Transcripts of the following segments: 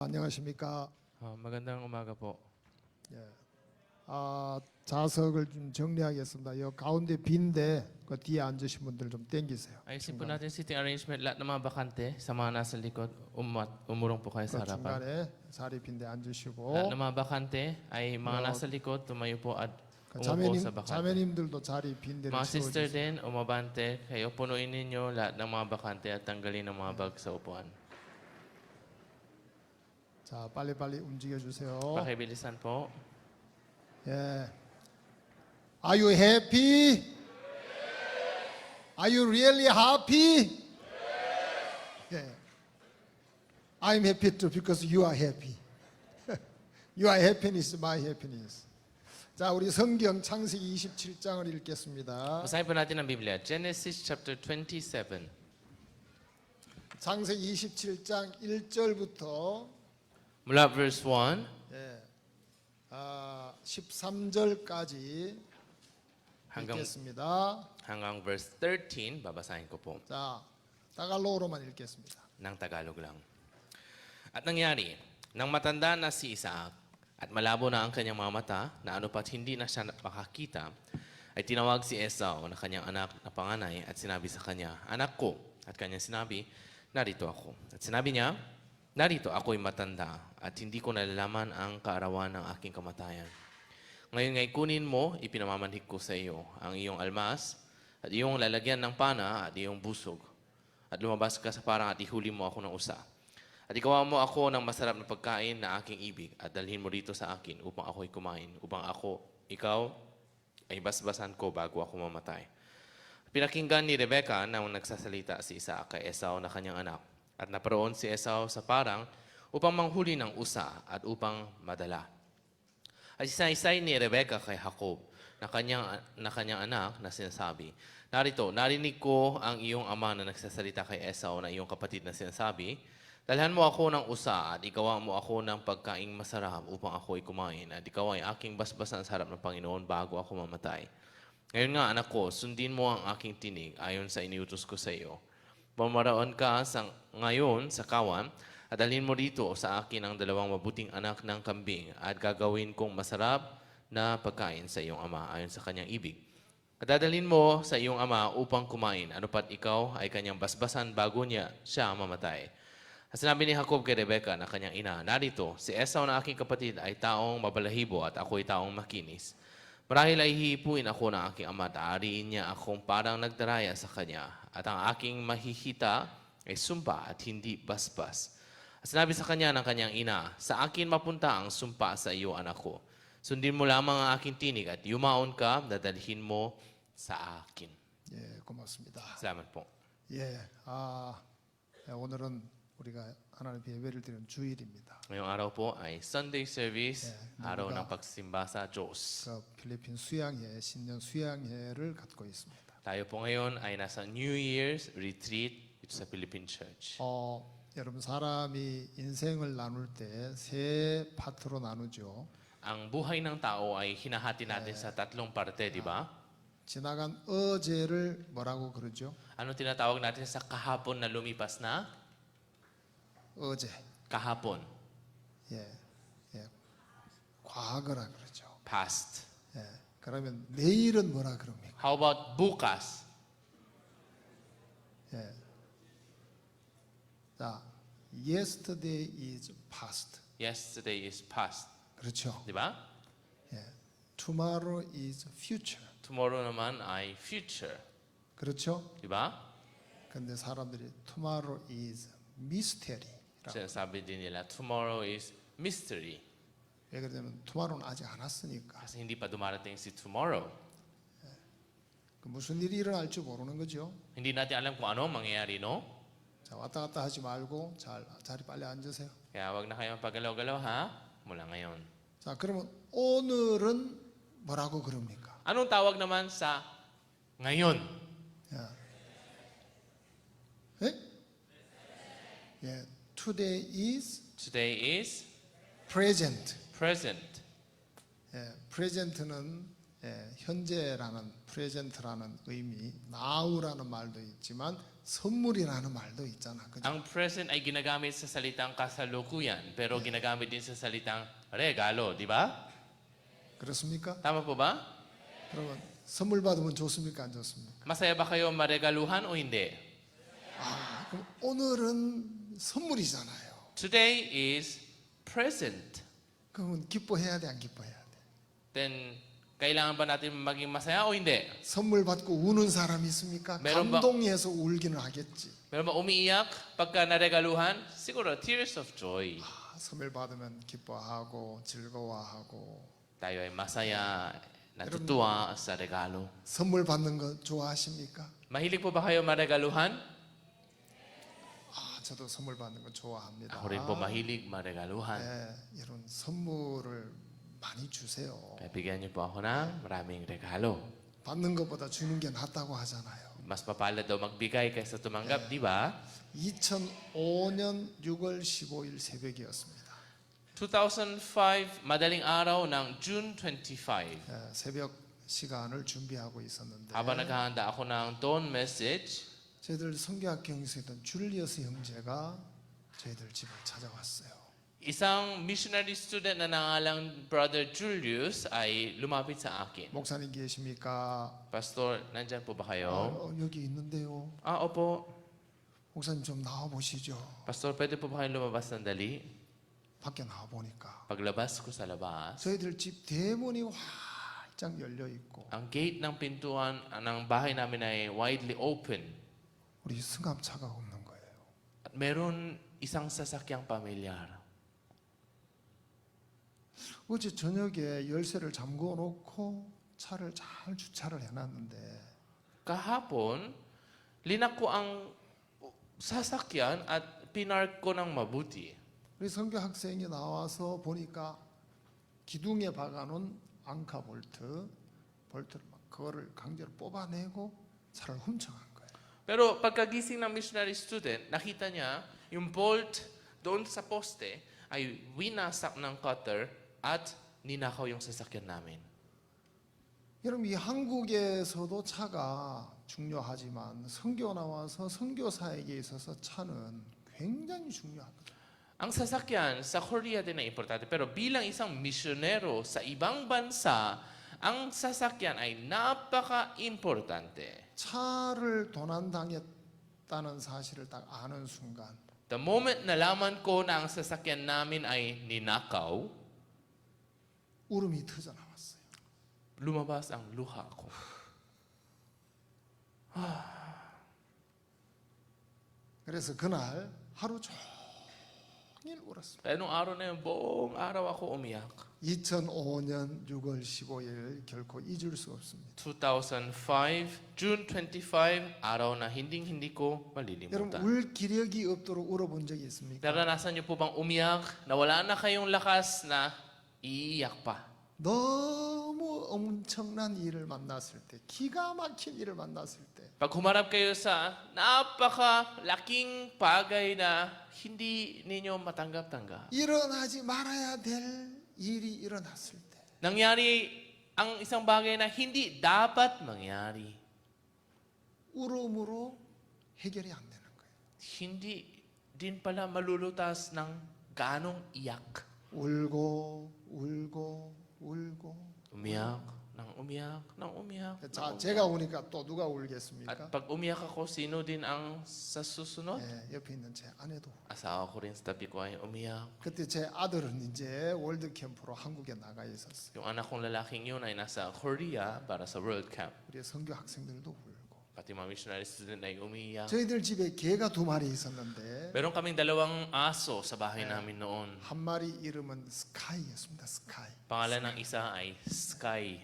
안녕하십니까? Magandang umaga po. 예. 좌석을 좀 정리하겠습니다. 여 가운데 빈데 그 뒤에 앉으신 분들 좀 땡기세요. Ayusin po natin seating arrangement. Lahat ng mga bakante sa mga nasa likod, umurong po kayo 그 sa harapan. 중간에 자리 빈데 Lahat 앉으시고 ng mga bakante ay mga nasa likod, tumayo po at 그 umupo sa bakante. 자매님들도 자리 빈데를 Mga sister 채워주세요. din, umabante, kayo punuin ninyo lahat ng mga bakante at tanggalin ang mga bag sa upuan. 자, 빨리빨리 움직여 주세요. Pakibilisan po. 예. Are you happy? Are you really happy? 예. I'm happy too because you are happy. Your happiness is my happiness. 자, 우리 성경 창세기 27장을 읽겠습니다. Basahin po natin ang Biblia. Genesis chapter 27. 창세기 27장 1절부터 Mula verse 1 13절까지 hanggang, 읽겠습니다. hanggang verse 13, babasahin ko po. 자, 타갈로그로만 읽겠습니다. Ng Tagalog lang. At nangyari, nang matanda na si Isaac at malabo na ang kanyang mga mata, na ano pat hindi na siya makakita, ay tinawag si Esau na kanyang anak na panganay at sinabi sa kanya, "Anak ko." At kanyang sinabi, "Narito ako." At sinabi niya, "Narito ako'y matanda at hindi ko nalalaman ang kaarawan ng aking kamatayan. Ngayon ngay kunin mo, ipinamamanhik ko sa iyo ang iyong almas at iyong lalagyan ng pana at iyong busog. At lumabas ka sa parang at ihuli mo ako ng usa. At ikaw mo ako ng masarap na pagkain na aking ibig at dalhin mo dito sa akin upang ako'y kumain, upang ikaw ay basbasan ko bago ako mamatay." Pinakinggan ni Rebecca nang nagsasalita si Isaac kay Esau na kanyang anak. At naparoon si Esau sa parang upang manghuli ng usa at upang madala. At isaysay ni Rebecca kay Jacob na kanyang anak na sinasabi, "Narito, narinig ko ang iyong ama na nagsasalita kay Esau na iyong kapatid na sinasabi, dalhan mo ako ng usa at igawa mo ako ng pagkaing masarap upang ako'y kumain at ikaw ay aking basbasan sa harap ng Panginoon bago ako mamatay. Ngayon nga, anak ko, sundin mo ang aking tinig ayon sa iniutos ko sa iyo. Pumaraon ka ngayon sa kawan at dalhin mo dito sa akin ang dalawang mabuting anak ng kambing at gagawin kong masarap na pagkain sa iyong ama ayon sa kanyang ibig. At dadalhin mo sa iyong ama upang kumain, ano pat ikaw ay kanyang basbasan bago siya mamatay." At sinabi ni Jacob kay Rebecca na kanyang ina, "Narito, si Esau na aking kapatid ay taong mabalahibo at ako'y taong makinis. Marahil ay hihipuin ako ng aking ama at aariin niya akong parang nagdaraya sa kanya at ang aking mahihita ay sumpa at hindi basbas." At sinabi sa kanya ng kanyang ina, "Sa akin mapunta ang sumpa sa iyo, anak ko. Sundin mo lamang ang aking tinig at yumaon ka, dadalhin mo sa akin." 예, 고맙습니다. Salamat po. 예, 오늘은 우리가 하나님 예배를 드리는 주일입니다. Ngayong araw po ay Sunday service, Yeah, araw mga- ng pagsimba sa Diyos. 그 필리핀 수양회, 신년 수양회를 갖고 있습니다. Tayo po ngayon ay nasa New Year's retreat dito sa Philippine Church. 여러분 사람이 인생을 나눌 때 세 파트로 나누죠. Ang buhay ng tao ay hinahati natin sa tatlong parte, di ba? 지나간 어제를 뭐라고 그러죠? Ano tinatawag natin sa kahapon na lumipas na? 어제. Kahapon. 예, 과거라 그러죠. Past. 예, 그러면 내일은 뭐라 그럽니까? How about bukas? 예. 자, yesterday is past. Yesterday is past. 그렇죠. Di ba? 예. Tomorrow is future. Tomorrow naman ay future. 그렇죠? Di ba? 근데 사람들이 tomorrow is mystery. Sinasabi din nila, tomorrow is mystery. 왜 그러냐면 tomorrow는 아직 안 왔으니까. Kasi hindi pa dumarating si tomorrow. 그 무슨 일이 일어날지 모르는 거죠. Hindi natin alam kung ano ang mangyayari, no? 자, 왔다 갔다 하지 말고 자리 빨리 앉으세요. Kaya wag na kayong paggalaw-galaw, ha? Mula ngayon. 자, 그러면 오늘은 뭐라고 그럽니까? Anong tawag naman sa ngayon? 야. 예? 예, today is Today is present. present. 예, present는 현재라는 프레젠트라는 의미, now라는 말도 있지만 선물이라는 말도 있잖아. 그죠? Ang present ay ginagamit sa salitang kasalukuyan, pero ginagamit din sa salitang regalo, di ba? 그렇습니까? Tama po ba? 그러면 선물 받으면 좋습니까? 안 좋습니까? Masaya ba kayo maregaluhan o hindi? 그럼 오늘은 선물이잖아요. Today is present. 그러면 기뻐해야 돼, 안 기뻐해야 돼? Then, kailangan ba natin maging masaya o hindi? 선물 받고 우는 사람이 있습니까? 메론 바- 감동해서 울기는 하겠지. Meron ba umiiyak pagka naregaluhan? Siguro, tears of joy. 선물 받으면 기뻐하고 즐거워하고. Tayo ay masaya, natutuwa sa regalo. 선물 받는 거 좋아하십니까? Mahilig po ba kayo maregaluhan? 저도 선물 받는 거 좋아합니다. Ako rin po mahilig maregaluhan. 이런 선물을 많이 주세요. Kaya bigyan niyo po ako ng maraming regalo. 받는 것보다 주는 게 낫다고 하잖아요. Mas mapalad daw magbigay kaysa tumanggap, di ba? 2005년 6월 15일 새벽이었습니다. 2005, madaling araw ng June 25. 새벽 시간을 준비하고 있었는데 Habang naghahanda ako ng dawn message, 저희들 성교학경에서 있던 줄리어스 형제가 저희들 집을 찾아왔어요. isang missionary student na nangalang Brother Julius ay lumapit sa akin. 목사님 계십니까? Pastor, nandyan po ba kayo? 여기 있는데요. Opo. 목사님 좀 나와 보시죠. Pastor, pwede po ba kayong lumabas sandali? 밖에 나와 보니까 Paglabas ko sa labas, 저희들 집 대문이 활짝 열려 있고 ang gate ng pintuan ng bahay namin ay widely open. 우리 승합차가 없는 거예요. At meron isang sasakyang pamilyar. 어제 저녁에 열쇠를 잠궈 놓고 차를 잘 주차를 해놨는데 Kahapon, linak ko ang sasakyan at pinark ko ng mabuti. 우리 선교 학생이 나와서 보니까 기둥에 박아놓은 앙카 볼트를 막 그거를 강제로 뽑아내고 차를 훔쳐간 거예요. Pero pagkagising ng missionary student, nakita niya yung bolt doon sa poste ay winasak ng cutter at ninakaw yung sasakyan namin. 여러분 이 한국에서도 차가 중요하지만 선교 나와서 선교사에게 있어서 차는 굉장히 중요하거든요. Ang sasakyan sa Korea din ay importante. Pero bilang isang misyonero sa ibang bansa, ang sasakyan ay napaka-importante. 차를 도난당했다는 사실을 딱 아는 순간 The moment nalaman ko na ang sasakyan namin ay ninakaw, 울음이 터져 나왔어요. lumabas ang luha ko. 그래서 그날 하루 종일 울었습니다. Kaya nung araw na yun, buong araw ako umiyak. 2005년 6월 15일 결코 잊을 수 없습니다. 2005, June 25, araw na hindi ko 여러분 malilimutan. 울 기력이 없도록 울어본 적이 있습니까? Naranasan niyo po bang umiyak na wala na kayong lakas na iiyak pa? 너무 엄청난 일을 만났을 때, 기가 막힌 일을 만났을 때, Pag humarap kayo sa napakalaking bagay na hindi ninyo matanggap-tanggap. 일어나지 말아야 될 일이 일어났을 때, Nangyari ang isang bagay na hindi dapat mangyari. 울음으로 해결이 안 되는 거예요. Hindi din pala malulutas ng ganong iyak. 울고 울고 울고. Umiyak, nang umiyak, nang umiyak. 자, 제가 우니까 또 누가 울겠습니까? At pag umiyak ako, sino din ang sa susunod? 옆에 있는 제 아내도. Asawa ko rin sa tabi ko ay umiyak. 그때 제 아들은 이제 월드 캠프로 한국에 나가 있었어요. Yung anak kong lalaking yun ay nasa Korea para sa World Camp. 우리 선교 학생들도 울고. Pati mga missionary student ay umiyak. 저희들 집에 개가 2마리 있었는데 Meron kaming dalawang aso sa bahay namin noon. 한 마리 이름은 스카이였습니다. 스카이. Pangalan ng isa ay Sky.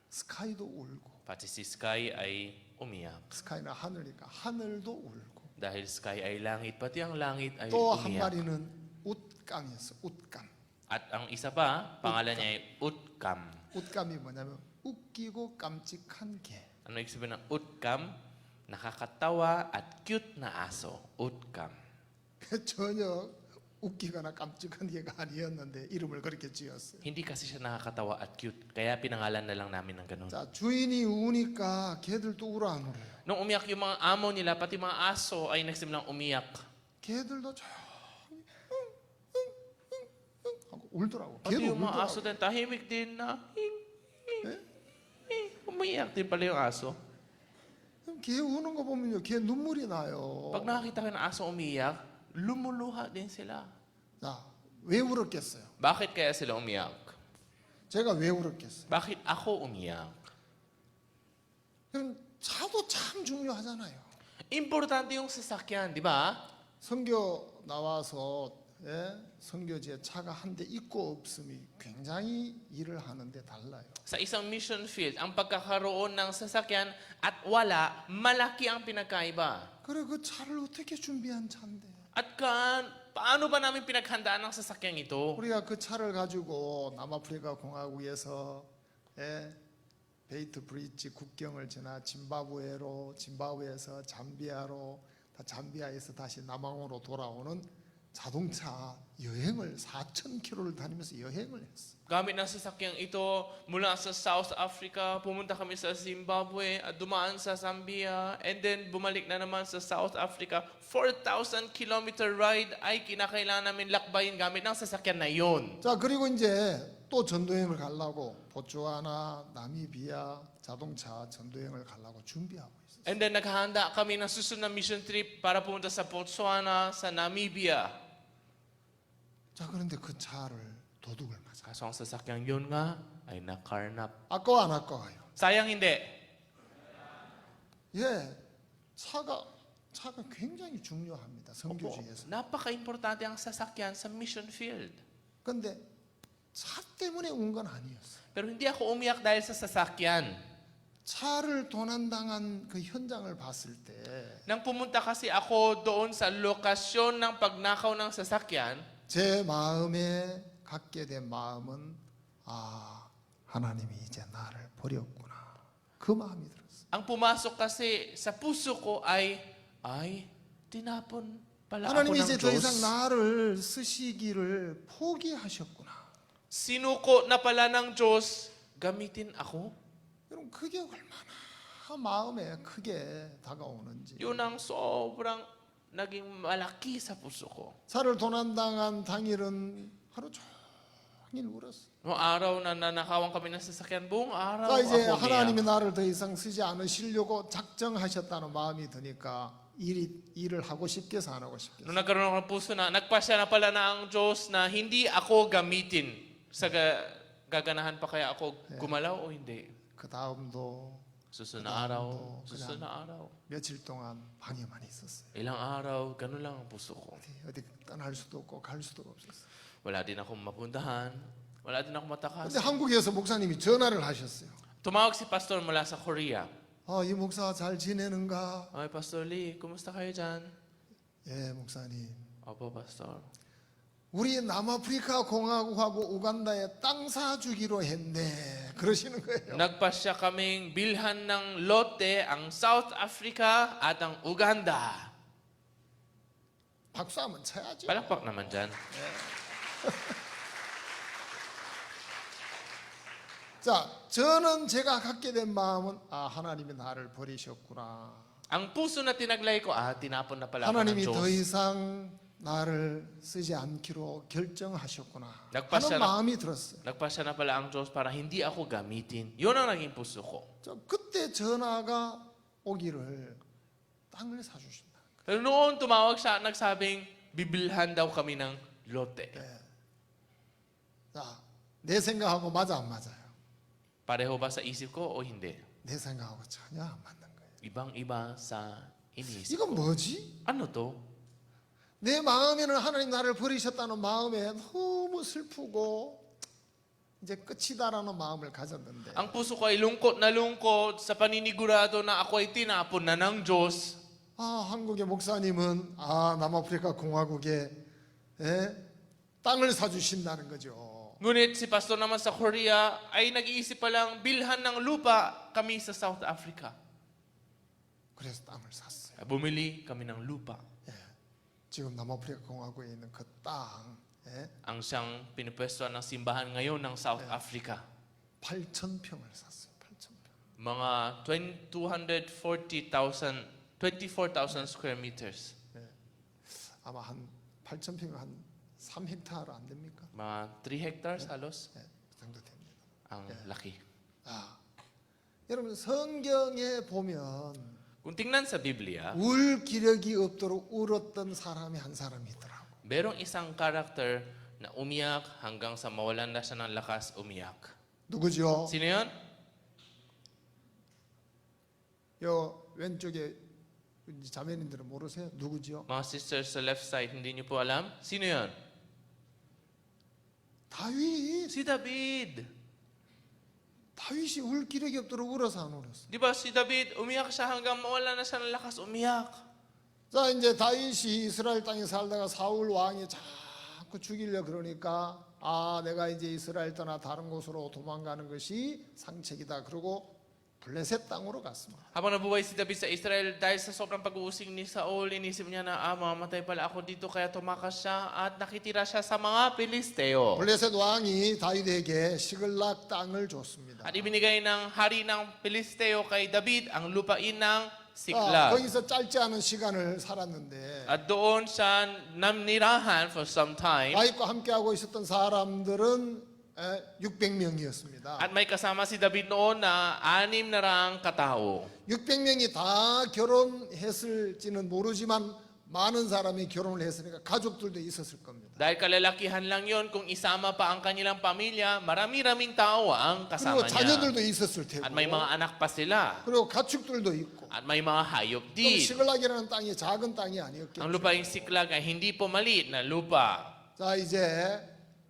스카이도 울고 Pati si Sky ay umiyak. 스카이는 하늘이니까 하늘도 울고 Dahil Sky ay langit, pati ang langit ay 또 한 umiyak. 마리는 웃감이었어. 웃감. At ang isa pa, pangalan niya ay Utkam. 웃감이 뭐냐면 웃기고 깜찍한 개. Ano ibig sabihin ng Utkam? Nakakatawa at cute na aso. Utkam. 저녁 웃기거나 깜찍한 얘가 아니었는데 이름을 그렇게 지었어요. Hindi kasi siya nakakatawa at cute. Kaya pinangalan na lang namin ng ganun. 자, 주인이 우니까 걔들도 울어 안 울어요? Nung umiyak yung mga amo nila, pati mga aso ay nagsimulang umiyak. 걔들도 조용히 하고 울더라고. Pati 걔도 yung mga aso 울더라고. din, tahimik din na umiyak din pala yung aso. 그럼 걔 우는 거 보면요, 걔 눈물이 나요. Pag nakakita ko ng aso umiyak, lumuluha din sila. 자, 왜 울었겠어요? Bakit kaya sila umiyak? 제가 왜 울었겠어요? Bakit ako umiyak? 그럼 차도 참 중요하잖아요. Importante yung sasakyan, di ba? 선교 나와서 선교지에 차가 한 대 있고 없음이 굉장히 일을 하는데 달라요. Sa isang mission field, ang pagkakaroon ng sasakyan at wala, malaki ang pinagkaiba. 그래 그 차를 어떻게 준비한 차인데? At paano ba namin pinaghandaan ang sasakyan ito? 우리가 그 차를 가지고 남아프리카 공화국에서 베이트 브릿지 국경을 지나 짐바브웨에서 잠비아로 잠비아에서 다시 남왕으로 돌아오는 자동차 여행을 4,000km를 다니면서 여행을 했어. Gamit ng sasakyang ito, mula sa South Africa, pumunta kami sa Zimbabwe at dumaan sa Zambia, and then bumalik na naman sa South Africa. 4,000-kilometer ride ay kinakailangan namin lakbayin gamit ng sasakyan na yun. 자, 그리고 이제 또 전도여행을 가려고 보츠와나, 나미비아 자동차 전도여행을 가려고 준비하고 있어요. And then naghahanda kami ng susunod na mission trip para pumunta sa Botswana, sa Namibia. 자, 그런데 그 차를 도둑을 맞아. Kaso ang sasakyang yun nga ay nakarnap. 아까워 안 아까워요? Sayang hindi. 예, 차가 굉장히 중요합니다. Opo, 선교지에서. napaka-importante ang sasakyan sa mission field. 근데 차 때문에 운 건 아니었어요. Pero hindi ako umiyak dahil sa sasakyan. 차를 도난당한 그 현장을 봤을 때 Nang pumunta kasi ako doon sa lokasyon ng pagnakaw ng sasakyan, 제 마음에 갖게 된 마음은 하나님이 이제 나를 버렸구나. 그 마음이 들었어요. ang pumasok kasi sa puso ko ay tinapon pala ako 하나님이 ng 이제 더 Diyos. 이상 나를 쓰시기를 포기하셨구나. Sinuko na pala ng Diyos, gamitin ako. 여러분 그게 얼마나 마음에 크게 다가오는지. Yun ang sobrang naging malaki sa puso ko. 차를 도난당한 당일은 하루 종일 울었어요. Noong araw na nanakawan kami ng sasakyan, buong araw 그러니까 이제 ako 하나님이 umiyak. 나를 더 이상 쓰지 않으시려고 작정하셨다는 마음이 드니까 일을 하고 싶겠어 안 하고 싶겠어. Nung nagkaroon ako ng puso na, nagpasya na pala na ang Diyos na hindi ako gamitin. Sa gaganahan pa kaya ako gumalaw o hindi? 그 다음도 Susunod na araw, 그다음도 susunod na araw. 며칠 동안 방에만 있었어요. Ilang araw, ganun lang ang puso ko. 어디 떠날 수도 없고 갈 수도 없었어요. Wala din akong mapuntahan. Wala din akong 근데 matakas. 한국에서 목사님이 전화를 하셨어요. Tumawag si pastor mula sa Korea. 이 목사 잘 지내는가? Ay, Pastor Lee, kumusta kayo dyan? 예, 목사님. Opo, Pastor. 우리 남아프리카 공화국하고 우간다에 땅 사주기로 했네. 그러시는 거예요. Nagpasya kaming bilhan ng lote ang South Africa at ang Uganda. 박수 한번 쳐야죠. Palakpak naman dyan. 자, 저는 제가 갖게 된 마음은 하나님이 나를 버리셨구나. Ang puso na tinaglay ko, tinapon na pala ako ng 하나님이 더 Diyos. 이상 나를 쓰지 않기로 결정하셨구나 Nagpasya 하는 na- 마음이 들었어요. Nagpasya na pala ang Diyos para hindi ako gamitin. Yun ang naging puso ko. 그때 전화가 오기를 땅을 사주신다. Pero noon tumawag siya at nagsabing, bibilhan daw kami ng lote. 자, 내 생각하고 맞아 안 맞아요? Pareho ba sa isip ko o hindi? 내 생각하고 전혀 안 맞는 거예요. Ibang-iba sa iniisip. 이건 뭐지? Ano to? 내 마음에는 하나님 나를 버리셨다는 마음에 너무 슬프고 이제 끝이다라는 마음을 가졌는데 Ang puso ko ay lungkot na lungkot sa paninigurado na ako ay tinapon na ng Diyos. 한국의 목사님은 남아프리카 공화국에 땅을 사주신다는 거죠. Ngunit si pastor naman sa Korea ay nag-iisip pa lang bilhan ng lupa kami sa South Africa. 그래서 땅을 샀어요. Bumili kami ng lupa. 지금 남아프리카 공화국에 있는 그 땅, 예? ang siyang pinupwestuhan ng simbahan ngayon ng South Africa. 8,000평을 샀어요. 8,000평. Mga 24,000 square meters. 아마 한 8,000평 한 3헥타르 안 됩니까? Mga 3 hectares halos. 예, 그 정도 됩니다. Ang laki. 아, 여러분 성경에 보면 Kung tingnan sa Biblia, 울 기력이 없도록 울었던 사람이 한 사람이 있더라고. merong isang karakter na umiyak hanggang sa mawalan na siya ng lakas umiyak. 누구죠? Sino yun? 요 왼쪽에 자매님들은 모르세요? 누구죠? Mga sisters sa left side, hindi niyo po alam? Sino yun? 다윗. Si David. 다윗이 울 기력이 없도록 울어서 안 울었어. Di ba si David, umiyak siya hanggang mawalan na siya ng lakas umiyak. 자, 이제 다윗이 이스라엘 땅에 살다가 사울 왕이 자꾸 죽이려 그러니까 아, 내가 이제 이스라엘 떠나 다른 곳으로 도망가는 것이 상책이다. 그러고 블레셋 땅으로 갔습니다. Habang nabuhay si David sa Israel, dahil sa sobrang pag-uusig ni Saul, inisip niya na, mamatay pala ako dito, kaya tumakas siya at nakitira siya sa mga Pilisteo. 블레셋 왕이 다윗에게 시글락 땅을 줬습니다. At ibinigay ng hari ng Pilisteo kay David ang lupain ng 아, Siklag. 거기서 짧지 않은 시간을 살았는데 At doon siya namnirahan for some time. 다윗과 함께하고 있었던 사람들은 600명이었습니다. At may kasama si David noon na 600 katao. 600명이 다 결혼했을지는 모르지만 많은 사람이 결혼을 했으니까 가족들도 있었을 겁니다. Dahil kalalakihan lang yon, kung isama pa ang kanilang pamilya, marami-raming tao ang 그리고 kasama niya. 자녀들도 있었을 테고 At may mga anak pa sila. 그리고 가축들도 있고 At may mga hayop 또 din. 시글락이라는 땅이 작은 땅이 Ang 아니었겠죠. lupaing Siklag ay hindi po maliit na lupa. 자, 이제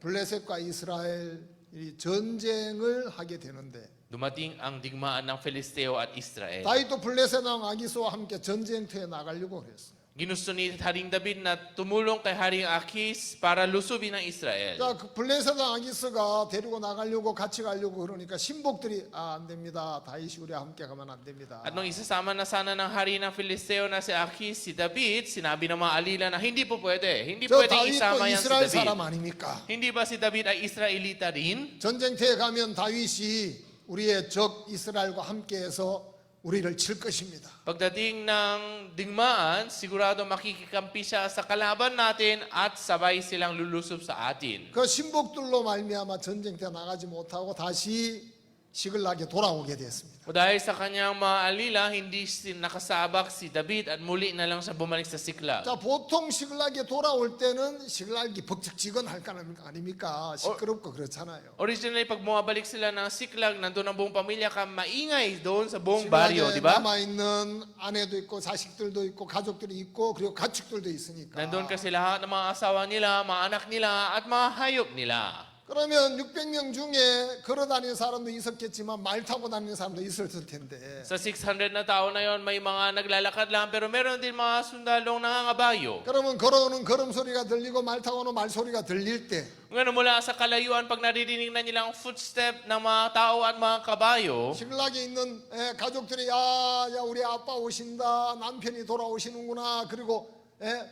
블레셋과 이스라엘이 전쟁을 하게 되는데 Dumating ang digmaan ng Filisteo at Israel. 다윗도 블레셋 왕 아기스와 함께 전쟁터에 나가려고 그랬어요. Ginusto ni Haring David na tumulong kay Haring Akis para lusubin ang Israel. 자, 그 블레셋 왕 아기스가 데리고 나가려고 같이 가려고 그러니까 신복들이 안 됩니다. 다윗이 우리와 함께 가면 안 됩니다. At nung isasama na sana ng hari ng Filisteo na si Akis, si David, sinabi ng mga alila na hindi po pwede. Hindi 저 pwedeng 다윗도 isama yan si 이스라엘 David. 사람 아닙니까? Hindi ba si David ay Israelita rin? 전쟁터에 가면 다윗이 우리의 적 이스라엘과 함께해서 우리를 칠 것입니다. Pagdating ng digmaan, sigurado makikikampi siya sa kalaban natin at sabay silang lulusob sa atin. 그 신복들로 말미암아 전쟁터에 나가지 못하고 다시 시글락에 돌아오게 됐습니다. O dahil sa kanyang mga alila, hindi nakasabak si David at muli na lang siya bumalik sa Siklag. 자, 보통 시글락에 돌아올 때는 시글락이 벅적지근할 거 아닙니까? 시끄럽고 그렇잖아요. Originally, pag bumabalik sila ng Siklag, nandun ang buong pamilya ka, maingay doon sa buong baryo, di ba? 남아있는 아내도 있고 자식들도 있고 가족들이 있고 그리고 가축들도 있으니까. Nandun kasi lahat ng mga asawa nila, mga anak nila, at mga hayop nila. 그러면 600명 중에 걸어다니는 사람도 있었겠지만 말 타고 다니는 사람도 있었을 텐데 Sa 600 na tao na yon, may mga naglalakad lang, pero meron din mga sundalong nangangabayo. 그러면 걸어오는 걸음소리가 들리고 말 타고 오는 말소리가 들릴 때 Ngayon mula sa kalayuan, pag naririnig na nila ang footstep ng mga tao at mga kabayo, 시글락에 있는 가족들이 야 우리 아빠 오신다 남편이 돌아오시는구나 그리고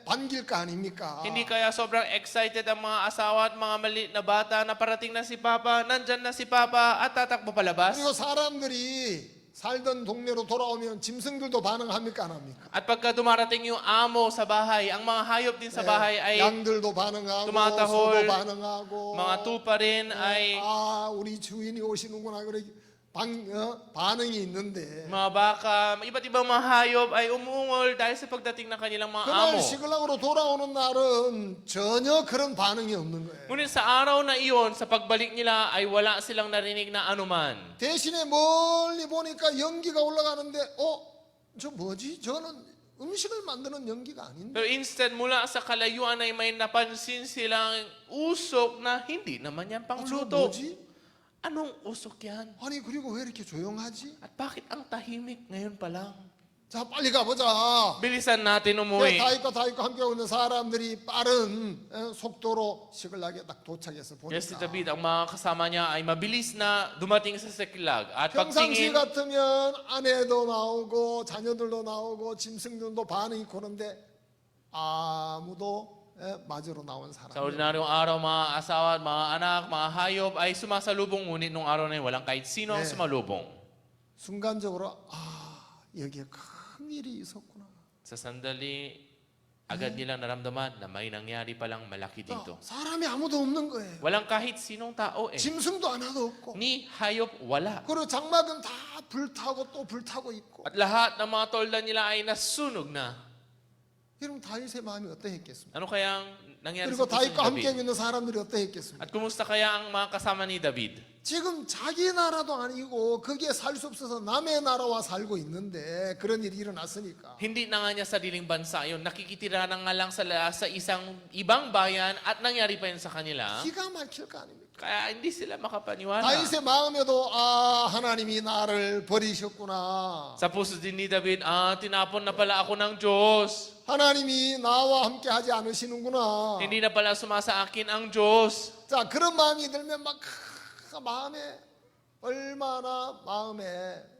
반길 거 아닙니까? hindi kaya sobrang excited ang mga asawa at mga maliit na bata na parating na si Papa, nandyan na si Papa at tatakbo palabas. 그리고 사람들이 살던 동네로 돌아오면 짐승들도 반응합니까 안 합니까? At pagka dumarating yung amo sa bahay, ang mga hayop din sa bahay ay 양들도 반응하고 tumatahol, 소도 반응하고 mga tupa rin ay 아 우리 주인이 오시는구나 그래 반응이 있는데 mga baka, iba't ibang mga hayop ay umungol dahil sa pagdating ng kanilang mga 그날 amo. 시글락으로 돌아오는 날은 전혀 그런 반응이 없는 거예요. Ngunit sa araw na iyon, sa pagbalik nila ay wala silang narinig na anuman. 대신에 멀리 보니까 연기가 올라가는데 저 뭐지? 저는 음식을 만드는 연기가 아닌데. Pero instead, mula sa kalayuan ay may napansin silang usok na hindi naman yan 저 pangluto. 뭐지? Anong usok yan? 아니 그리고 왜 이렇게 조용하지? At bakit ang tahimik ngayon pa lang? 자 빨리 가보자. Bilisan natin umuwi. 다윗과 함께 오는 사람들이 빠른 속도로 시글락에 딱 도착해서 Yes, si 보니까 David, ang mga kasama niya ay mabilis na dumating sa Siklag. At 평상시 pagtingin, 같으면 아내도 나오고 자녀들도 나오고 짐승들도 반응이 고는데 아무도 맞으러 나온 Sa 사람이 ordinaryong araw, mga asawa at mga anak, mga hayop ay sumasalubong, ngunit nung araw na yun, walang kahit sino ang 네. sumalubong. 순간적으로 여기에 큰 일이 있었구나. Sa sandali, agad nilang naramdaman na may nangyari palang malaki dito. 사람이 아무도 없는 거예요. Walang kahit sinong tao eh. 짐승도 하나도 없고. Ni hayop, wala. 그리고 장막은 다 불타고 또 불타고 있고. At lahat ng mga tolda nila ay nasunog na. 여러분 다윗의 마음이 어떠했겠습니까? Ano kayang nangyari 그리고 sa puso ni 다윗과 함께 David? 있는 사람들이 어떠했겠습니까? At kumusta kaya ang mga kasama ni David? 지금 자기 나라도 아니고 거기에 살 수 없어서 남의 나라와 살고 있는데 그런 일이 일어났으니까 Hindi na nga niya sariling bansa yun. Nakikitira na nga lang sa isang ibang bayan at nangyari pa yun sa kanila. 기가 막힐 거 아닙니까? Kaya hindi sila makapaniwala. 다윗의 마음에도 하나님이 나를 버리셨구나. Sa puso din ni David, tinapon na pala ako ng Diyos. 하나님이 나와 함께 하지 않으시는구나. Hindi na pala sumasa akin ang Diyos. 자, 그런 마음이 들면 마음에 얼마나 마음에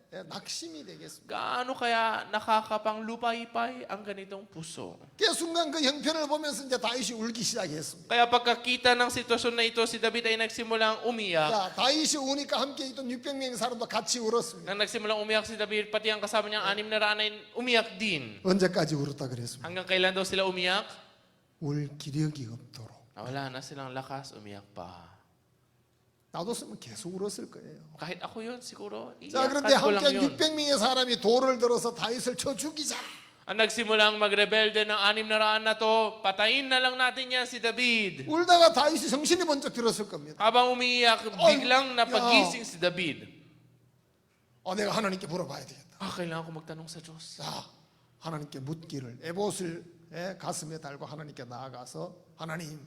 낙심이 되겠습니까? Gaano kaya nakakapanglupay-pay ang ganitong puso? 그 순간 그 형편을 보면서 이제 다윗이 울기 시작했습니다. Kaya pagkakita ng sitwasyon na ito, si David ay nagsimulang umiyak. 자, 다윗이 우니까 함께 있던 600명의 사람도 같이 울었습니다. Nang nagsimulang umiyak si David, pati ang kasama niyang 600 ay umiyak din. 언제까지 울었다 그랬습니다. Hanggang kailan daw sila umiyak? 울 기력이 없도록. Wala na silang lakas, umiyak pa. 놔뒀으면 계속 울었을 거예요. Kahit ako yun, siguro, 자, 그런데 iyakan ko lang 함께 yun. 600명의 사람이 돌을 들어서 다윗을 쳐 죽이자. Ang nagsimulang magrebelde ng 600 na to, patayin na lang natin yan si David. 울다가 다윗이 정신이 번쩍 들었을 겁니다. Habang umiiyak, biglang napagising si David. 내가 하나님께 물어봐야 되겠다. Kailangan ko magtanong sa Diyos. 자, 하나님께 묻기를 에봇을 가슴에 달고 하나님께 나아가서 하나님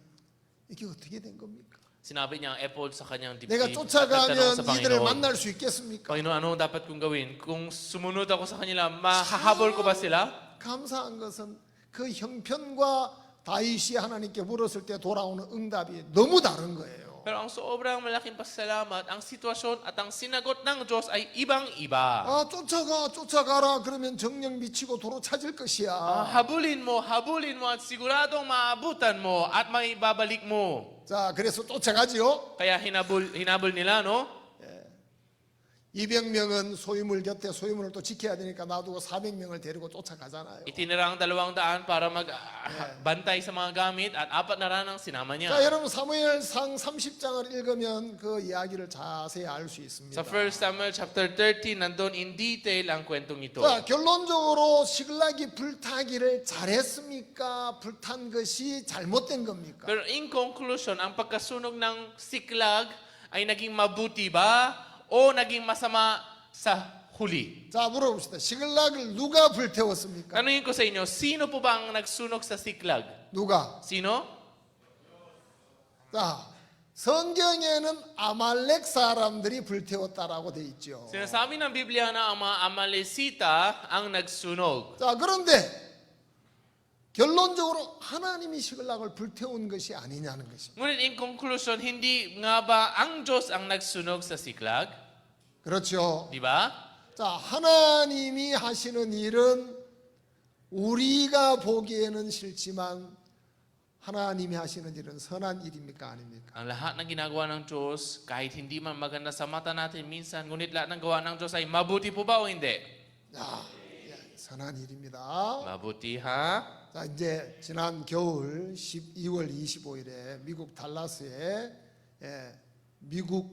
이게 어떻게 된 겁니까? Sinabi niya ang ephod sa kanyang dibdib. 내가 At nagtanong 쫓아가면 sa 이들을 Panginoon, 만날 수 있겠습니까? Panginoon, ano dapat kong gawin? Kung sumunod ako sa kanila, mahahabol ko ba sila? 감사한 것은 그 형편과 다윗이 하나님께 물었을 때 돌아오는 응답이 너무 다른 거예요. Pero ang sobrang malaking pasalamat, ang sitwasyon at ang sinagot ng Diyos ay ibang-iba. 쫓아가라 그러면 정령 미치고 도로 찾을 것이야. Habulin mo at siguradong maabutan mo at may babalik mo. 자, 그래서 쫓아가지요. Kaya hinabol nila, no? 200명은 소유물 곁에 소유물을 또 지켜야 되니까 놔두고 400명을 데리고 쫓아가잖아요. Itinira ang 200 para magbantay sa mga gamit at 4 na ran ang sinama niya. 자, 여러분 사무엘상 30장을 읽으면 그 이야기를 자세히 알 수 있습니다. Sa 1 Samuel chapter 13, nandun in detail ang kwentong ito. 자, 결론적으로 시글락이 불타기를 잘했습니까? 불탄 것이 잘못된 겁니까? Pero in conclusion, ang pagkasunog ng Siklag ay naging mabuti ba o naging masama sa huli? 자, 물어봅시다. 시글락을 누가 불태웠습니까? Tanungin ko sa inyo, sino po ba ang nagsunog sa Siklag? 누가? Sino? 자, 성경에는 아말렉 사람들이 불태웠다라고 돼 있죠. Sinasabi ng Biblia na ang mga Amalesita ang nagsunog. 자, 그런데 결론적으로 하나님이 시글락을 불태운 것이 아니냐는 것입니다. Ngunit in conclusion, hindi nga ba ang Diyos ang nagsunog sa Siklag? 그렇죠. Di ba? 자, 하나님이 하시는 일은 우리가 보기에는 싫지만 하나님이 하시는 일은 선한 일입니까 아닙니까? Ang lahat ng ginagawa ng Diyos, kahit hindi man maganda sa mata natin minsan, ngunit lahat ng gawa ng Diyos ay mabuti po ba o hindi? 자, 선한 일입니다. Mabuti ha? 자, 이제 지난 겨울 12월 25일에 미국 달라스에 미국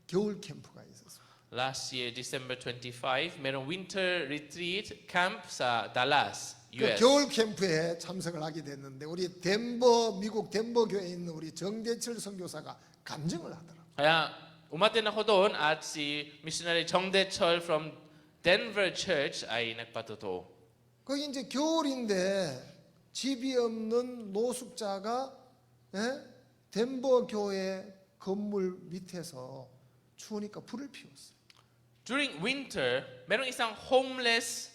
겨울 캠프가 있었습니다. Last year, December 25, merong winter retreat camp sa Dallas, 그 US. 겨울 캠프에 참석을 하게 됐는데 우리 미국 덴버 교회에 있는 우리 정대철 선교사가 간증을 하더라고요. Kaya umatin ako doon at si missionary Chong De-chol from Denver Church ay nagpatotoo. 거기 이제 겨울인데 집이 없는 노숙자가 덴버 교회 건물 밑에서 추우니까 불을 피웠어요. During winter, merong isang homeless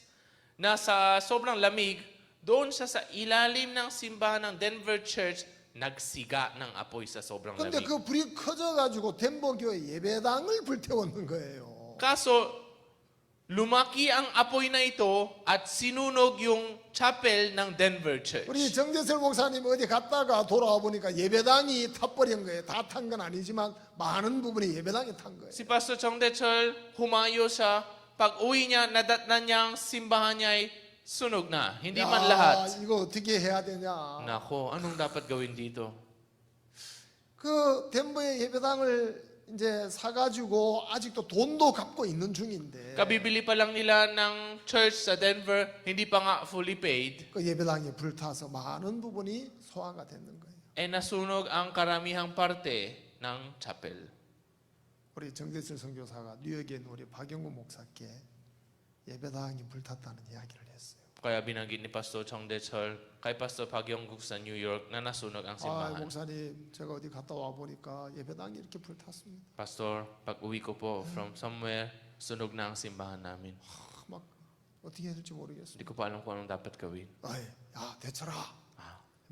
na sa sobrang lamig, doon siya sa ilalim ng simbahan ng Denver Church, nagsiga ng apoy sa sobrang 근데 lamig. 그 불이 커져가지고 덴버 교회 예배당을 불태웠는 거예요. Kaso, lumaki ang apoy na ito at sinunog yung chapel ng Denver Church. 우리 정재철 목사님 어디 갔다가 돌아와 보니까 예배당이 타버린 거예요. 다 탄 건 아니지만 많은 부분이 예배당이 탄 거예요. Si Pastor Chong Dechol, humayo siya. Pag uwi niya, nadatnan niyang simbahan niya ay sunog na. Hindi man lahat. 이거 어떻게 해야 되냐? Nako, anong dapat gawin dito? 그 덴버의 예배당을 이제 사가지고 아직도 돈도 갚고 있는 중인데 Kabibili pa lang nila ng church sa Denver, hindi pa nga fully paid. 그 예배당이 불타서 많은 부분이 소화가 됐는 거예요. Nasunog ang karamihang parte ng chapel. 우리 정재철 선교사가 뉴욕에 있는 우리 박영구 목사께 예배당이 불탔다는 이야기를 했어요. Kaya binanggit ni Pastor Chong Dechol kay Pastor Pag Yongguk sa New York na nasunog ang 아, simbahan. 목사님 제가 어디 갔다 와 보니까 예배당이 이렇게 불탔습니다. Pastor, pag uwi ko po from somewhere, sunog na ang simbahan namin. 막 어떻게 해야 될지 모르겠어요. Hindi ko pa alam kung anong dapat gawin. 아이, 야 대철아.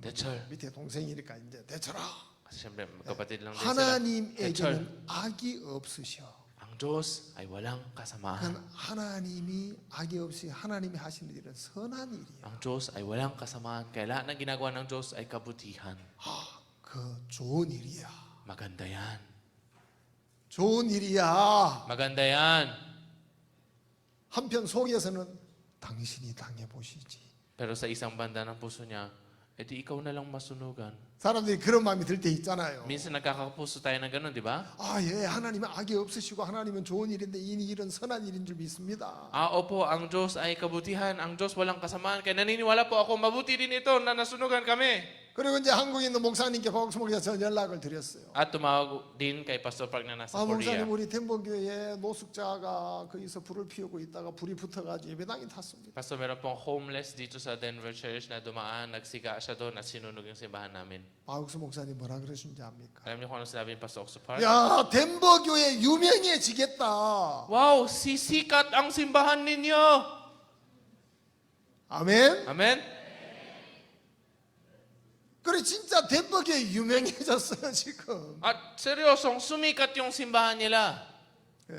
Dechol. 밑에 동생이니까 이제 대철아. Kasi siyempre, magkapatid lang din sila. Dechol, 하나님에게는 악이 없으셔. ang Diyos ay walang kasamaan. 그건 하나님이 악이 없이 하나님이 하시는 일은 선한 일이야. Ang Diyos ay walang kasamaan. Kaya lahat ng ginagawa ng Diyos ay kabutihan. 아, 그 좋은 일이야. Maganda yan. 좋은 일이야. Maganda yan. 한편 속에서는 당신이 당해 보시지. Pero sa isang banda ng puso niya, edi ikaw na lang masunugan. 사람들이 그런 마음이 들 때 있잖아요. Minsan nagkakapuso tayo ng ganun, di ba? 아, 예, 하나님은 악이 없으시고 하나님은 좋은 일인데 이 일은 선한 일인 줄 믿습니다. Opo, ang Diyos ay kabutihan. Ang Diyos walang kasamaan. Kaya naniniwala po ako, mabuti din ito na nasunugan kami. 그리고 이제 한국에 있는 목사님께 박수 목사 전 연락을 드렸어요. At tumawag din kay Pastor Park na nasa 아, Korea. 목사님 우리 덴버교회에 노숙자가 거기서 불을 피우고 있다가 불이 붙어가지고 예배당이 탔습니다. Pastor, meron pong homeless dito sa Denver Church na dumaan, nagsiga siya doon at sinunog yung simbahan namin. 박수 목사님 뭐라 그러신지 압니까? Alam niyo kung ano sinabi ni Pastor Oxo Park? 야, 덴버교회 유명해지겠다. Wow, sisikat ang simbahan ninyo! 아멘. Amen? 그래 진짜 덴버교회 유명해졌어요 지금. At seryosong sumikat yung simbahan nila. 예.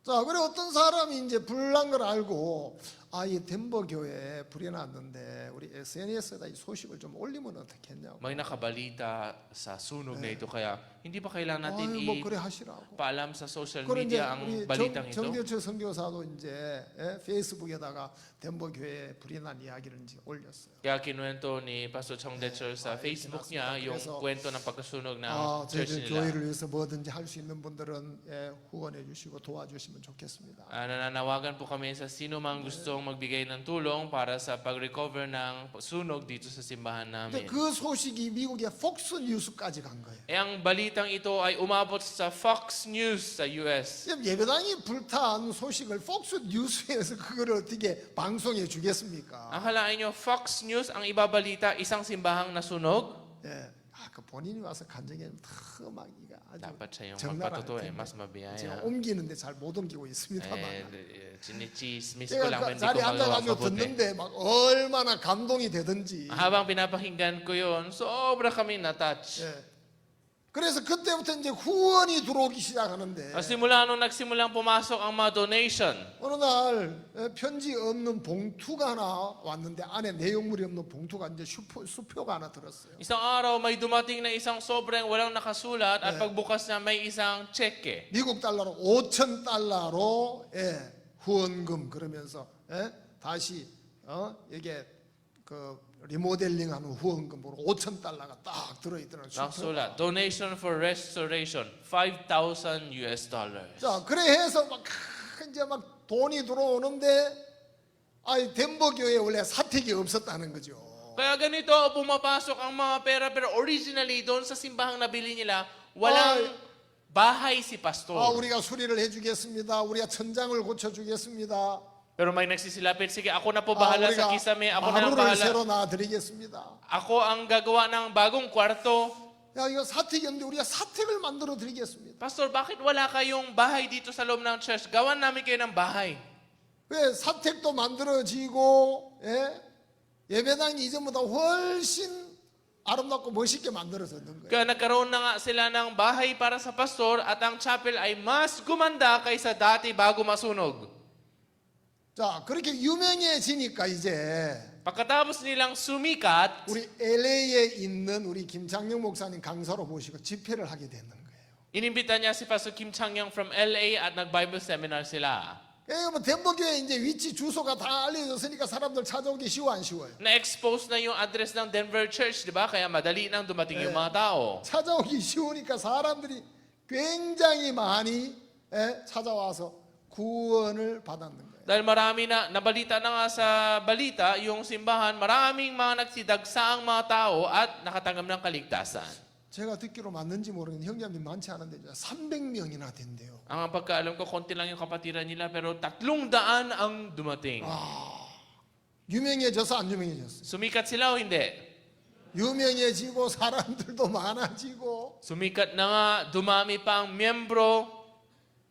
자, 그래 어떤 사람이 이제 불난 걸 알고 아, 이 덴버 교회에 불이 났는데 우리 SNS에다 이 소식을 좀 올리면 어떻겠냐고. May nakabalita sa sunog na ito kaya hindi ba kailangan natin 아유, 뭐 그래 하시라고. ipaalam sa social 그래 이제 media ang 우리 balitang ito? 정대철 선교사도 이제 페이스북에다가 덴버 교회에 불이 난 이야기를 이제 올렸어요. Kaya kinuwento ni Pastor Chong Dechol sa Facebook niya yung 그래서, kwento ng pagkasunog ng 아, church 저희들 nila. 교회를 위해서 뭐든지 할 수 있는 분들은 예, 후원해 주시고 도와주시면 좋겠습니다. Nananawagan po kami sa sino mang gustong magbigay ng tulong para sa pag-recover ng sunog dito sa simbahan 근데 namin. 그 소식이 미국의 폭스 뉴스까지 간 거예요. Ang balitang ito ay umabot sa Fox News sa US. 지금 예배당이 불탄 소식을 폭스 뉴스에서 그걸 어떻게 방송해 주겠습니까? Akalain nyo, Fox News ang ibabalita isang simbahang nasunog? 예, 아, 그 본인이 와서 간증하면 더막 이가 아주 Dapat siya yung 장난 magpatuto 아닐 mas 텐데. mabiyaya. 제가 옮기는데 잘 못 옮기고 있습니다만. Chinichismis ko 제가 lang, 그 hindi ko 자리에 magawa 앉아가지고 mabuti. 듣는데 막 얼마나 감동이 되든지. Habang pinapakinggan ko yun, sobra kami na-touch. 예. 그래서 그때부터 이제 후원이 들어오기 시작하는데 Simula nung nagsimulang pumasok ang mga donation, 어느 날 편지 없는 봉투가 하나 왔는데 안에 내용물이 없는 봉투가 이제 수표가 하나 들었어요. isang araw may dumating na isang sobrang walang nakasulat at pagbukas na may isang cheque. 미국 달러로 5천 달러로 예, 후원금 그러면서 예, 다시 이게 그 리모델링하는 후원금으로 5천 달러가 딱 들어있더라고요. Nakasulat, donation for restoration, $5,000 US. 자, 그래 해서 막 이제 막 돈이 들어오는데 아이 덴버 교회에 원래 사택이 없었다는 거죠. Kaya ganito pumapasok ang mga pera pero originally doon sa simbahang nabili nila, walang bahay si pastor. 아, 우리가 수리를 해주겠습니다. 우리가 천장을 고쳐주겠습니다. Pero may nagsisilapit, sige ako na po 아, bahala sa 우리가 kisame, ako na lang 마루를 bahala. 새로 놔드리겠습니다. Ako ang gagawa ng bagong kwarto. 야, 이거 사택이 없는데 우리가 사택을 만들어 드리겠습니다. Pastor, bakit wala kayong bahay dito sa loob ng church? Gawan namin kayo ng bahay. 왜 사택도 만들어지고 예? 예배당이 이전보다 훨씬 아름답고 멋있게 만들어졌는 거예요. Kaya nagkaroon na nga sila ng bahay para sa pastor at ang chapel ay mas gumanda kaysa dati bago masunog. 자, 그렇게 유명해지니까 이제 Pagkatapos nilang sumikat, 우리 LA에 있는 우리 김창영 목사님 강사로 모시고 집회를 하게 되는 거예요. inimbita niya si Pastor Kim Chang-young from LA at nag-Bible seminar sila. 뭐 덴버교회 이제 위치 주소가 다 알려졌으니까 사람들 찾아오기 쉬워 안 쉬워요? Na-expose na yung address ng Denver Church, di ba? Kaya madali nang dumating yung mga tao. 찾아오기 쉬우니까 사람들이 굉장히 많이 찾아와서 구원을 받았는 거예요. Dahil marami na, nabalita na nga sa balita, yung simbahan, maraming mga nagsidagsaang mga tao at nakatanggap ng kaligtasan. 제가 듣기로 맞는지 모르겠는데 형제님들 많지 않은데 300명이나 된대요. Ang pagkaalam ko, konti lang yung kapatiran nila, pero 300 ang dumating. 유명해져서 안 유명해졌어요? Sumikat sila o hindi? 유명해지고 사람들도 많아지고. Sumikat na nga, dumami pa ang miyembro.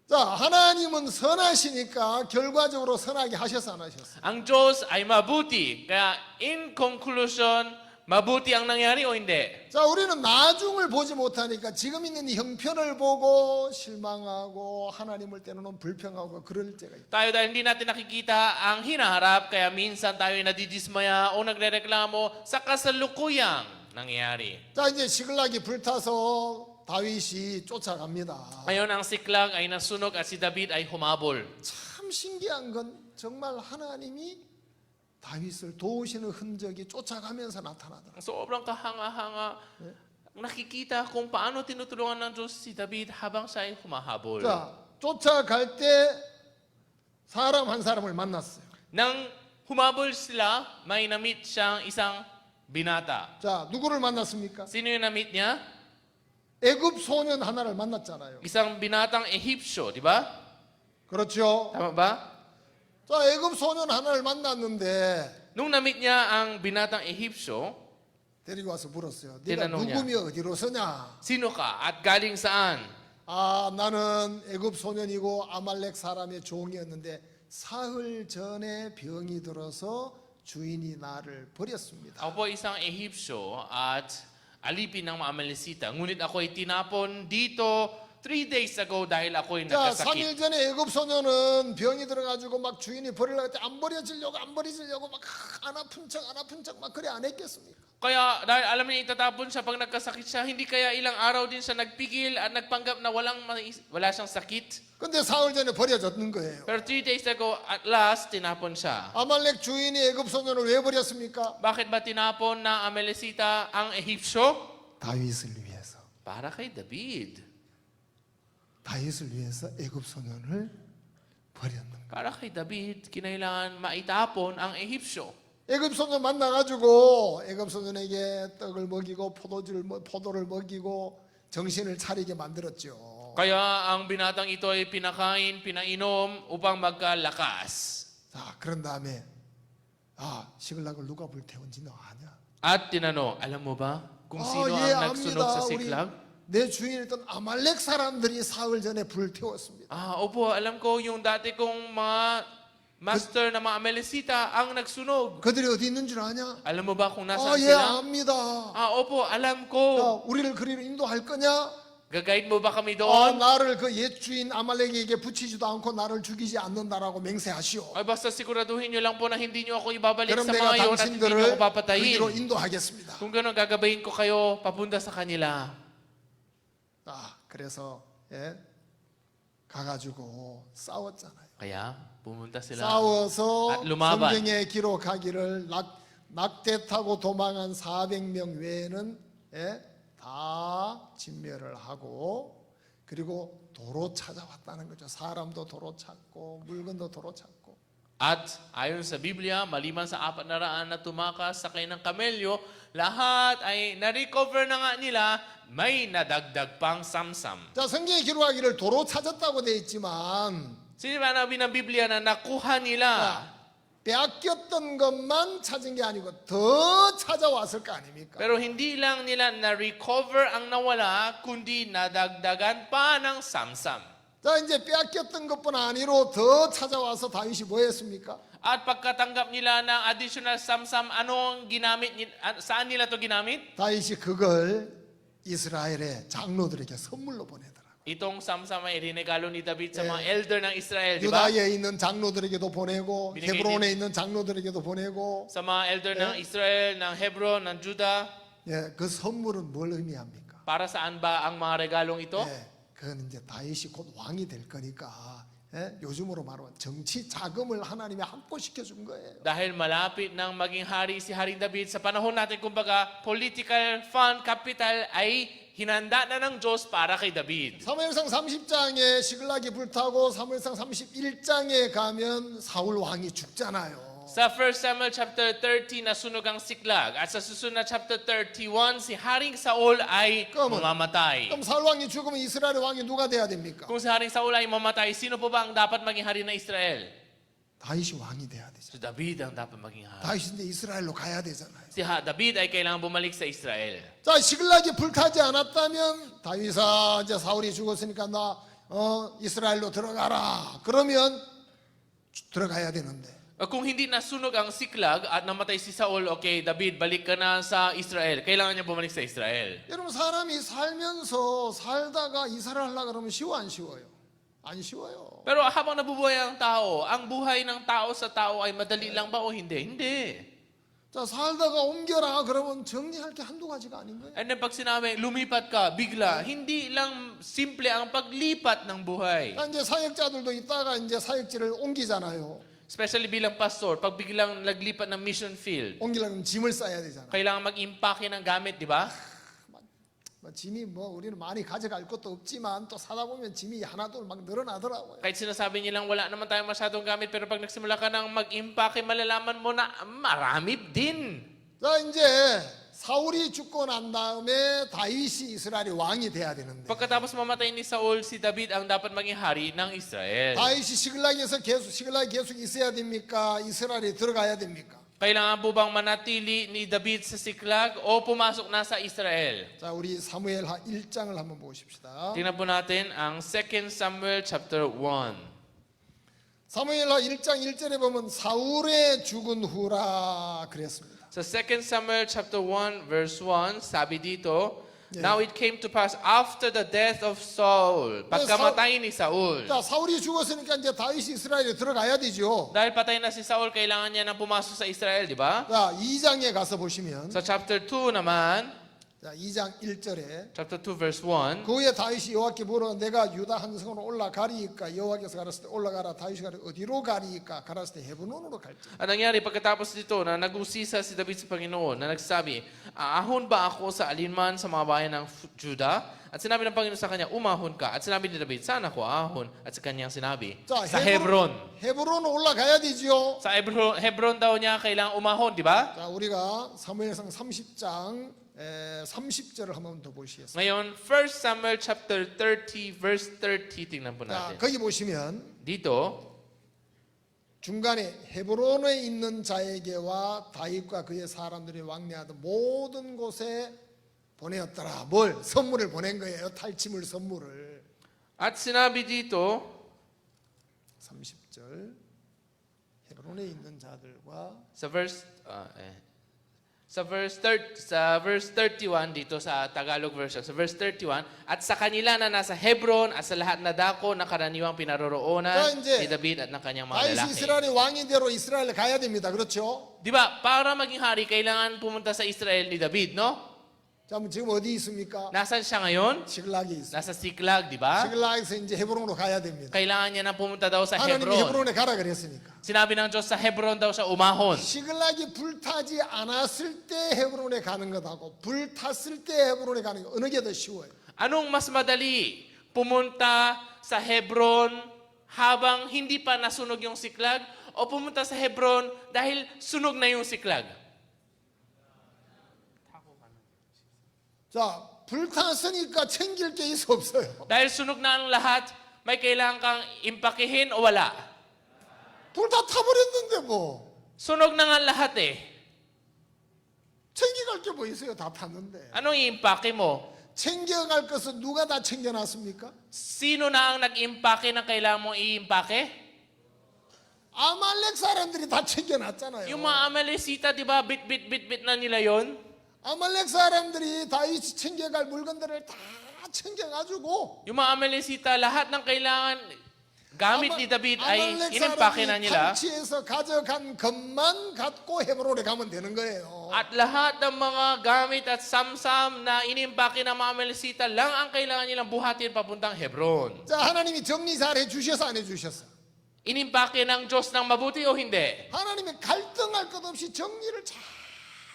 자, 하나님은 선하시니까 결과적으로 선하게 하셔서 안 하셨어요? Ang Diyos ay mabuti. Kaya in conclusion, mabuti ang nangyari o hindi? 자, 우리는 나중을 보지 못하니까 지금 있는 이 형편을 보고 실망하고 하나님을 때로는 불평하고 그럴 때가 있다. Tayo dahil hindi natin nakikita ang hinaharap, kaya minsan tayo nadidismaya o nagrereklamo sa kasalukuyang nangyayari. 자, 이제 시글락이 불타서 다윗이 쫓아갑니다. Ngayon ang siklag ay nasunog at si David ay humabol. 참 신기한 건 정말 하나님이 다윗을 도우시는 흔적이 쫓아가면서 나타나더라. Sobrang kahanga-hanga. Nakikita kung paano tinutulungan ng Diyos si David habang siya ay humahabol. 자, 쫓아갈 때 사람 한 사람을 만났어요. Nang humabol sila, may na-meet siyang isang binata. 자, 누구를 만났습니까? Sino yung na-meet niya? 애굽 소년 하나를 만났잖아요. Isang binatang Ehipsyo, di ba? 그렇죠? Tama ba? 자, 애굽 소년 하나를 만났는데 Nung na-meet niya ang binatang Ehipsyo, 데리고 와서 물었어요. 네가 tinanong niya, 누구며 어디로 서냐? sino ka at galing saan? 아, 나는 애굽 소년이고 아말렉 사람의 종이었는데 사흘 전에 병이 들어서 주인이 나를 버렸습니다. Ako po isang Ehipsyo at alipin ng mga Amalesita. Ngunit ako ay tinapon dito 3 days ago dahil ako ay 자, nagkasakit. 3일 전에 애굽 소년은 병이 들어가지고 막 주인이 버리려고 했더니 안 버려지려고 막 안 아픈 척 막 그래 안 했겠습니까? Kaya dahil alam niya itatapon siya pag nagkasakit siya, hindi kaya ilang araw din siya nagpigil at nagpanggap na wala siyang sakit. 근데 사흘 전에 버려졌는 거예요. Pero 3 days ago, at last, tinapon siya. 아말렉 주인이 애굽 소년을 왜 버렸습니까? Bakit ba tinapon ng Amalesita ang Ehipsyo? 다윗을 위해서. Para kay David. 다윗을 위해서 애굽 소년을 버렸는 거예요. Para kay David, kinailangan maitapon ang Ehipsyo. 애굽 소년 만나가지고 애굽 소년에게 떡을 먹이고 포도를 먹이고 정신을 차리게 만들었죠. Kaya ang binatang ito ay pinakain, pinainom upang magkalakas. 자, 그런 다음에 시글락을 누가 불태운지 너 아냐? At tinanong, alam mo ba kung sino 예, ang nagsunog sa 압니다. siklag? 내 주인이었던 아말렉 사람들이 사흘 전에 불태웠습니다. Opo, alam ko yung dati kong mga master na mga Amalesita ang nagsunog. 그들이 어디 있는 줄 아냐? Alam mo ba kung nasaan 예, sila? 압니다. Opo, alam 야, ko. 우리를 그리로 인도할 거냐? Gagayid mo ba kami doon? 나를 그 옛 주인 아말렉에게 붙이지도 않고 나를 죽이지 않는다라고 맹세하시오. Ay basta siguraduhin nyo lang po na hindi nyo ako ibabalik 그럼 sa 내가 mga yun at hindi nyo 당신들을 ako papatayin. 그리로 인도하겠습니다. Kung gano'n, gagabayin ko kayo papunta sa kanila. 그래서 가가지고 싸웠잖아요. Kaya pumunta sila. 싸워서 at lumaban. 성경에 기록하기를 낙대 타고 도망한 400명 외에는 다 진멸을 하고 그리고 도로 찾아왔다는 거죠. 사람도 도로 찾고 물건도 도로 찾고. At ayon sa Biblia, maliban sa 400 na tumakas sakay ng kamelyo, lahat ay na-recover na nga nila, may nadagdag pang samsam. 자, 성경에 기록하기를 도로 찾았다고 돼 있지만 Sinabi ng Biblia na nakuha nila. 빼앗겼던 것만 찾은 게 아니고 더 찾아왔을 거 아닙니까? Pero hindi lang nila na-recover ang nawala, kundi nadagdagan pa ng samsam. 자, 이제 빼앗겼던 것뿐 아니로 더 찾아와서 다윗이 뭐 했습니까? At pagkatanggap nila ng additional samsam, anong ginamit, saan nila to ginamit? 다윗이 그걸 이스라엘의 장로들에게 선물로 보내더라고요. Itong samsam ay rinegalo ni David sa mga elder ng Israel, di ba? 유다에 있는 장로들에게도 보내고 비니게 헤브론에 있는 장로들에게도 보내고 Sa mga elder ng Israel, ng Hebron, ng Judah. 예, 그 선물은 뭘 의미합니까? Para saan ba ang mga regalong ito? 예, 그건 이제 다윗이 곧 왕이 될 거니까 예, 요즘으로 말하면 정치 자금을 하나님이 확보시켜 준 거예요. Dahil malapit nang maging hari si Haring David, sa panahon natin, kumbaga, political fund, capital ay hinanda na ng Diyos para kay David. 사무엘상 30장에 시글락이 불타고 사무엘상 31장에 가면 사울 왕이 죽잖아요. Sa 1 Samuel chapter 30, nasunog ang Siklag. At sa susunod na chapter 31, si Haring Saul ay Come on. mamamatay. 그럼 사울 왕이 죽으면 이스라엘의 왕이 누가 돼야 됩니까? Kung si Haring Saul ay mamatay, sino po ba ang dapat maging hari ng Israel? 다윗이 왕이 돼야 되죠. Si David ang dapat maging hari. 다윗이 이제 이스라엘로 가야 되잖아요. Si David ay kailangan bumalik sa Israel. 자, 시글락이 불타지 않았다면 다윗아 이제 사울이 죽었으니까 나 이스라엘로 들어가라. 그러면 들어가야 되는데. Kung hindi nasunog ang Siklag at namatay si Saul, okay, David, balik ka na sa Israel. Kailangan niya bumalik sa Israel. 여러분 사람이 살면서 살다가 이사를 하려고 그러면 쉬워 안 쉬워요? 안 쉬워요. Pero habang nabubuhay ang buhay ng tao sa tao ay madali lang ba o hindi? Hindi. 자, 살다가 옮겨라 그러면 정리할 게 한두 가지가 아닌 거예요. And then pag sinabi, lumipat ka, bigla, hindi lang simple ang paglipat ng buhay. 자, 이제 사역자들도 있다가 이제 사역지를 옮기잖아요. Especially bilang pastor, pag biglang naglipat ng mission field, 옮기려면 짐을 싸야 되잖아. kailangan mag-impake ng gamit, di ba? 짐이 뭐 우리는 많이 가져갈 것도 없지만 또 사다 보면 짐이 하나둘 막 늘어나더라고요. Kahit sinasabi nilang wala naman tayong masyadong gamit, pero pag nagsimula ka ng mag-impake, malalaman mo na marami din. 자, 이제 사울이 죽고 난 다음에 다윗이 이스라엘의 왕이 돼야 되는데 Pagkatapos mamatay ni Saul, si David ang dapat maging hari ng Israel. 다윗이 시글락이 계속 있어야 됩니까? 이스라엘에 들어가야 됩니까? Kailangan po bang manatili ni David sa Siklag o pumasok na sa Israel? 자, 우리 사무엘하 1장을 한번 보십시다. Tingnan po natin ang 2 Samuel chapter 1. 사무엘하 1장 1절에 보면 사울의 죽은 후라 그랬습니다. Sa 2 Samuel chapter 1 verse 1, sabi dito, Yeah. Now it came to pass after the death of Saul, pagkamatay ni Saul. 자, 사울이 죽었으니까 이제 다윗이 이스라엘에 들어가야 되죠. Dahil patay na si Saul, kailangan niya nang pumasok sa Israel, di ba? 자, 2장에 가서 보시면 Sa chapter 2 naman, 자, 2장 1절에 chapter 2 verse 1, 그 후에 다윗이 여호와께 물어 내가 유다 한 성으로 올라가리이까 여호와께서 가라을 때 올라가라 다윗이 가라 어디로 가리이까 가라을 때 헤브론으로 갈지. ang nangyari pagkatapos dito na nag-usisa si David sa Panginoon na nagsabi, aahon ba ako sa alinman sa mga bayan ng Juda? At sinabi ng Panginoon sa kanya, umahon ka. At sinabi ni David, saan ako ahon? At sa kanyang sinabi, 자, sa Hebron. 헤브론으로 올라가야 되죠. Sa Hebron daw niya kailangang umahon, di ba? 자, 우리가 사무엘상 30장 30절을 한번 더 보시겠습니다. Ngayon, 1 Samuel chapter 30 verse 30 tingnan po 자, natin. 거기 보시면 Dito, 중간에 헤브론에 있는 자에게와 다윗과 그의 사람들이 왕래하던 모든 곳에 보내었더라. 뭘? 선물을 보낸 거예요. 탈취물 선물을. at sinabi dito, 30절 헤브론에 있는 자들과 sa verse 31 dito sa Tagalog version, sa verse 31, at sa kanila na nasa Hebron at sa lahat na dako na karaniwang pinaroroonan 자, 이제 ni David at ng kanyang mga 다윗이 lalaki. 이스라엘의 왕인대로 이스라엘 가야 됩니다. 그렇죠? Di ba? Para maging hari, kailangan pumunta sa Israel ni David, no? 자, 그럼 지금 어디 있습니까? Nasaan siya ngayon? 시글락에 있습니다. Nasa Siklag, di ba? 시글락에서 이제 헤브론으로 가야 됩니다. Kailangan niya na pumunta daw sa 하나님이 Hebron. 헤브론에 가라 그랬으니까. Sinabi ng Diyos sa Hebron daw siya umahon. 시글락이 불타지 않았을 때 헤브론에 가는 것하고 불탔을 때 헤브론에 가는 것 어느 게 더 쉬워요? Anong mas madali? Pumunta sa Hebron habang hindi pa nasunog yung Siklag o pumunta sa Hebron dahil sunog na yung Siklag? 자, 불탔으니까 챙길 게 있어 없어요? Dahil sunog na ang lahat, may kailangan kang impakihin o wala? 불 다 타버렸는데 뭐 Sunog na nga lahat eh. 챙겨갈 게 뭐 있어요? 다 탔는데. Anong i-impake mo? 챙겨갈 것은 누가 다 챙겨놨습니까? Sino na ang nag-impake ng kailangan mong i-impake? 아말렉 사람들이 다 챙겨놨잖아요. Yung mga Amalesita, di ba, bit na nila yon? 아말렉 사람들이 다윗이 챙겨갈 물건들을 다 챙겨가지고 Yung mga Amalesita, lahat ng kailangan gamit ni David ay 아말렉 inimpake na 사람이 nila. 탈취해서 가져간 것만 갖고 헤브론에 가면 되는 거예요. At lahat ng mga gamit at samsam na inimpake ng mga Amalesita lang ang kailangan nilang buhatin papuntang Hebron. 자, 하나님이 정리 잘 해주셔서 안 해주셨어? Inimpake ng Diyos ng mabuti o hindi? 하나님이 갈등할 것 없이 정리를 잘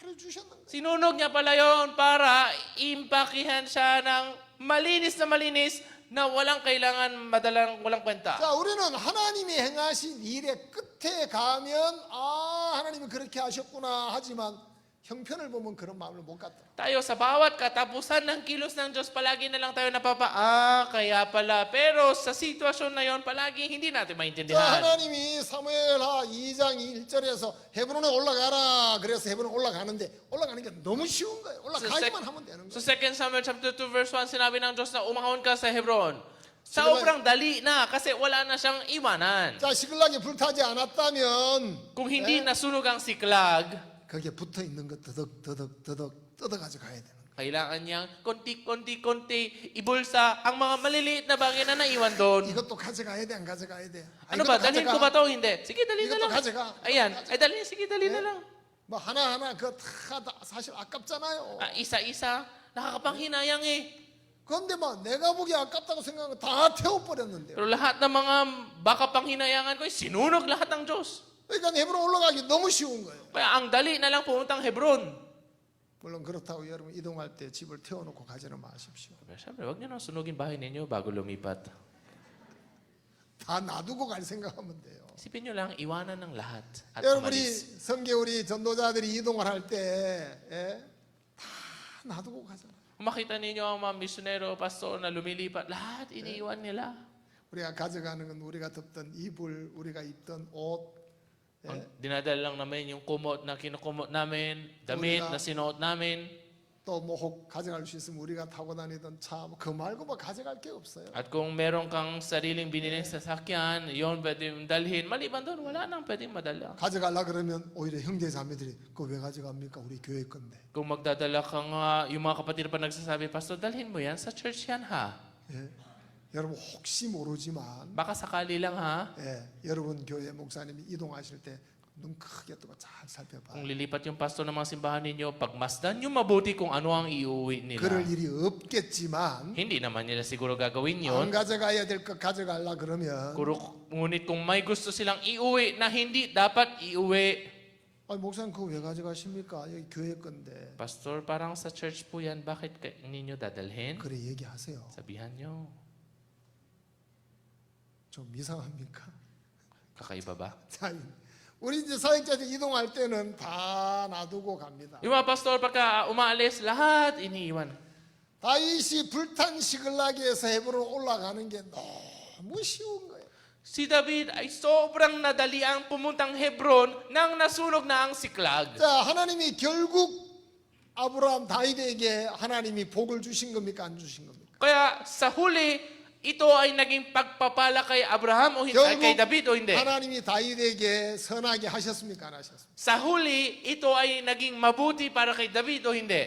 해주셨는 거예요. Sinunog niya pala yon para impakihan siya ng malinis na walang kailangan madalang walang kwenta. 자, 우리는 하나님이 행하신 일의 끝에 가면 하나님이 그렇게 하셨구나 하지만 형편을 보면 그런 마음을 못 갖더라. Tayo sa bawat katapusan ng kilos ng Diyos, palagi na lang tayo kaya pala. Pero sa sitwasyon na yon, palagi hindi natin 자, maintindihan. 하나님이 사무엘하 2장 1절에서 헤브론에 올라가라 그래서 헤브론 올라가는데 올라가는 게 너무 쉬운 거예요. 올라가기만 하면 되는 So 거예요. 2 Samuel chapter 2 verse 1, sinabi ng Diyos na umahon ka sa Hebron. Sobrang dali na kasi wala na siyang iwanan. 자, 시글락이 불타지 않았다면 Kung hindi nasunog ang siklag, 거기에 붙어 있는 거 더덕 뜯어가지고 가야 되는 거예요. kailangan niyang konti ibulsa ang mga maliliit na bagay na naiwan doon. 이것도 가져가야 돼, 안 가져가야 돼? Ano ba? Dalhin ko ba ito? Hindi. Sige, dalhin na 이것도 lang. 가져가. Ayan. Ay, dalhin. Sige, dalhin na lang. 뭐 하나하나 그거 다 사실 아깝잖아요. Isa-isa. Nakakapanghinayang eh. 그런데 막 내가 보기 아깝다고 생각하면 다 태워버렸는데요. Pero lahat ng mga baka panghinayangan ko, sinunog lahat ng Diyos. 그러니까 헤브론 올라가기 너무 쉬운 거예요. Kaya ang dali na lang pumuntang Hebron. 물론 그렇다고 여러분 이동할 때 집을 태워놓고 가지는 마십시오. Siyempre, wag niyo nang sunugin bahay ninyo bago lumipat. 다 놔두고 갈 생각하면 돼요. Isipin niyo lang, iwanan ng lahat at 여러분 우리 umalis. 성계 우리 전도자들이 이동을 할 때 다 놔두고 가잖아요. Kung makita ninyo ang mga misyonero, pastor na lumilipat, lahat iniiwan nila. 우리가 가져가는 건 우리가 덮던 이불, 우리가 입던 옷, Ang dinadala lang namin yung kumot na kinukumot namin, damit na sinuot namin. 또 뭐 혹 가져갈 수 있으면 우리가 타고 다니던 차, 그 말고 뭐 가져갈 게 없어요. At kung meron kang sariling biniling sasakyan, yon pwedeng dalhin. Maliban doon, wala nang pwedeng madala. 가져가려 그러면 오히려 형제 자매들이 그거 왜 가져갑니까? 우리 교회 건데. Kung magdadala kang yung mga kapatid pa nagsasabi, Pastor, dalhin mo yan sa church yan ha. 예. 여러분 혹시 모르지만 Baka sakali lang ha. 여러분 교회 목사님이 이동하실 때 눈 크게 뜨고 잘 살펴봐. Kung lilipat yung pastor ng mga simbahan ninyo, pagmasdan nyo mabuti kung ano ang iuwi nila. 그럴 일이 없겠지만 Hindi naman nila siguro gagawin 안 yon. 가져가야 될 것 가져가려 그러면 Ngunit kung may gusto silang iuwi na hindi dapat iuwi, 목사님 그거 왜 가져가십니까? 여기 교회 건데. Pastor, parang sa church po yan, bakit ninyo dadalhin? 그래 얘기하세요. Sabihan nyo. 좀 이상합니까? Kakaiba ba? 자, 우리 이제 사역자들 이동할 때는 다 놔두고 갑니다. Yung mga pastor, pagka umaalis, lahat iniiwan. 다윗이 불탄 시글락에서 헤브론 올라가는 게 너무 쉬운 거예요. Si David ay sobrang nadali ang pumuntang Hebron nang nasunog na ang siklag. 자, 하나님이 결국 아브라함 다윗에게 하나님이 복을 주신 겁니까? 안 주신 겁니까? Kaya sa huli, ito ay naging pagpapala kay Abraham o hindi, ay kay David o hindi. 하나님이 다윗에게 선하게 하셨습니까? 안 하셨습니까? Sa huli, ito ay naging mabuti para kay David o hindi.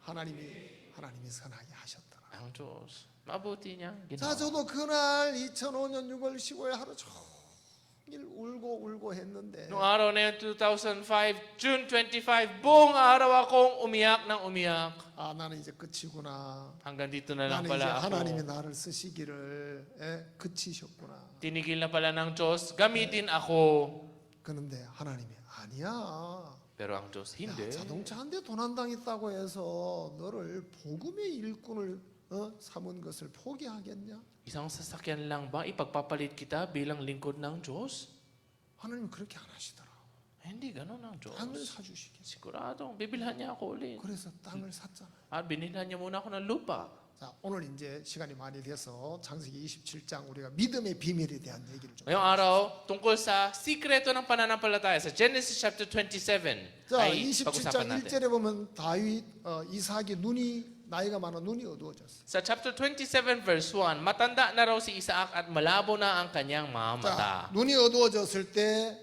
하나님이 선하게 하셨더라. Ang Diyos, mabuti niya 자, ginawa. 저도 그날 2005년 6월 15일 하루 종일 울고 했는데 Noong araw na yun, 2005, June 25, buong araw akong umiyak ng umiyak. 나는 이제 끝이구나. Hanggang dito na lang 나는 이제 pala 하나님이 ako. 나를 쓰시기를 그치셨구나. Tinigil na pala ng Diyos, gamitin ako. 그런데 하나님이 아니야. Pero ang Diyos, hindi. 자동차 한 대 도난당했다고 해서 너를 복음의 일꾼을 삼은 것을 포기하겠냐? Isang sasakyan lang ba ipagpapalit kita bilang lingkod ng Diyos? 하나님 그렇게 안 하시더라. Hindi, ganun ang Diyos. 땅을 사주시겠지. Siguradong, bibilhan niya ako ulit. 그래서 땅을 샀잖아. At binilhan niya muna ako ng lupa. 자, 오늘 이제 시간이 많이 돼서 창세기 27장 우리가 믿음의 비밀에 대한 얘기를 좀. Ngayong araw, tungkol sa sikreto ng pananampalataya sa Genesis chapter 27 자, ay 27장 pag-usapan natin. 1절에 보면 다윗 이삭이 눈이 나이가 많아 눈이 어두워졌어. Sa chapter 27 verse 1, matanda na raw si Isaac at malabo na ang kanyang mga mata. 자, 눈이 어두워졌을 때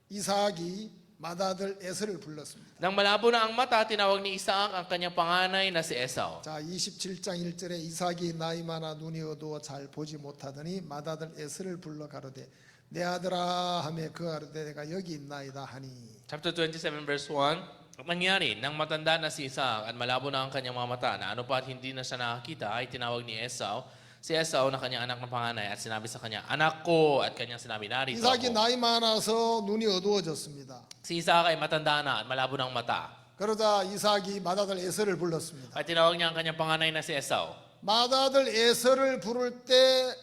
이삭이 맏아들 에서를 불렀습니다. Nang malabo na ang mata, tinawag ni Isaac ang kanyang panganay na si Esau. 자, 27장 1절에 이삭이 나이 많아 눈이 어두워 잘 보지 못하더니 맏아들 에서를 불러 가로되 내 아들아 하며 그 가로되 내가 여기 있나이다 하니. Chapter 27 verse 1, ang nangyari, nang matanda na si Isaac at malabo na ang kanyang mga mata, na ano pa at hindi na siya nakakita, ay tinawag ni Esau, si Esau na kanyang anak ng panganay, at sinabi sa kanya, anak ko, at kanyang sinabi, narito 이삭이 ako. 나이 많아서 눈이 어두워졌습니다. Si Isaac ay matanda na at malabo ng mata. 그러자 이삭이 맏아들 에서를 불렀습니다. At tinawag niya ang kanyang panganay na si Esau. 맏아들 에서를 부를 때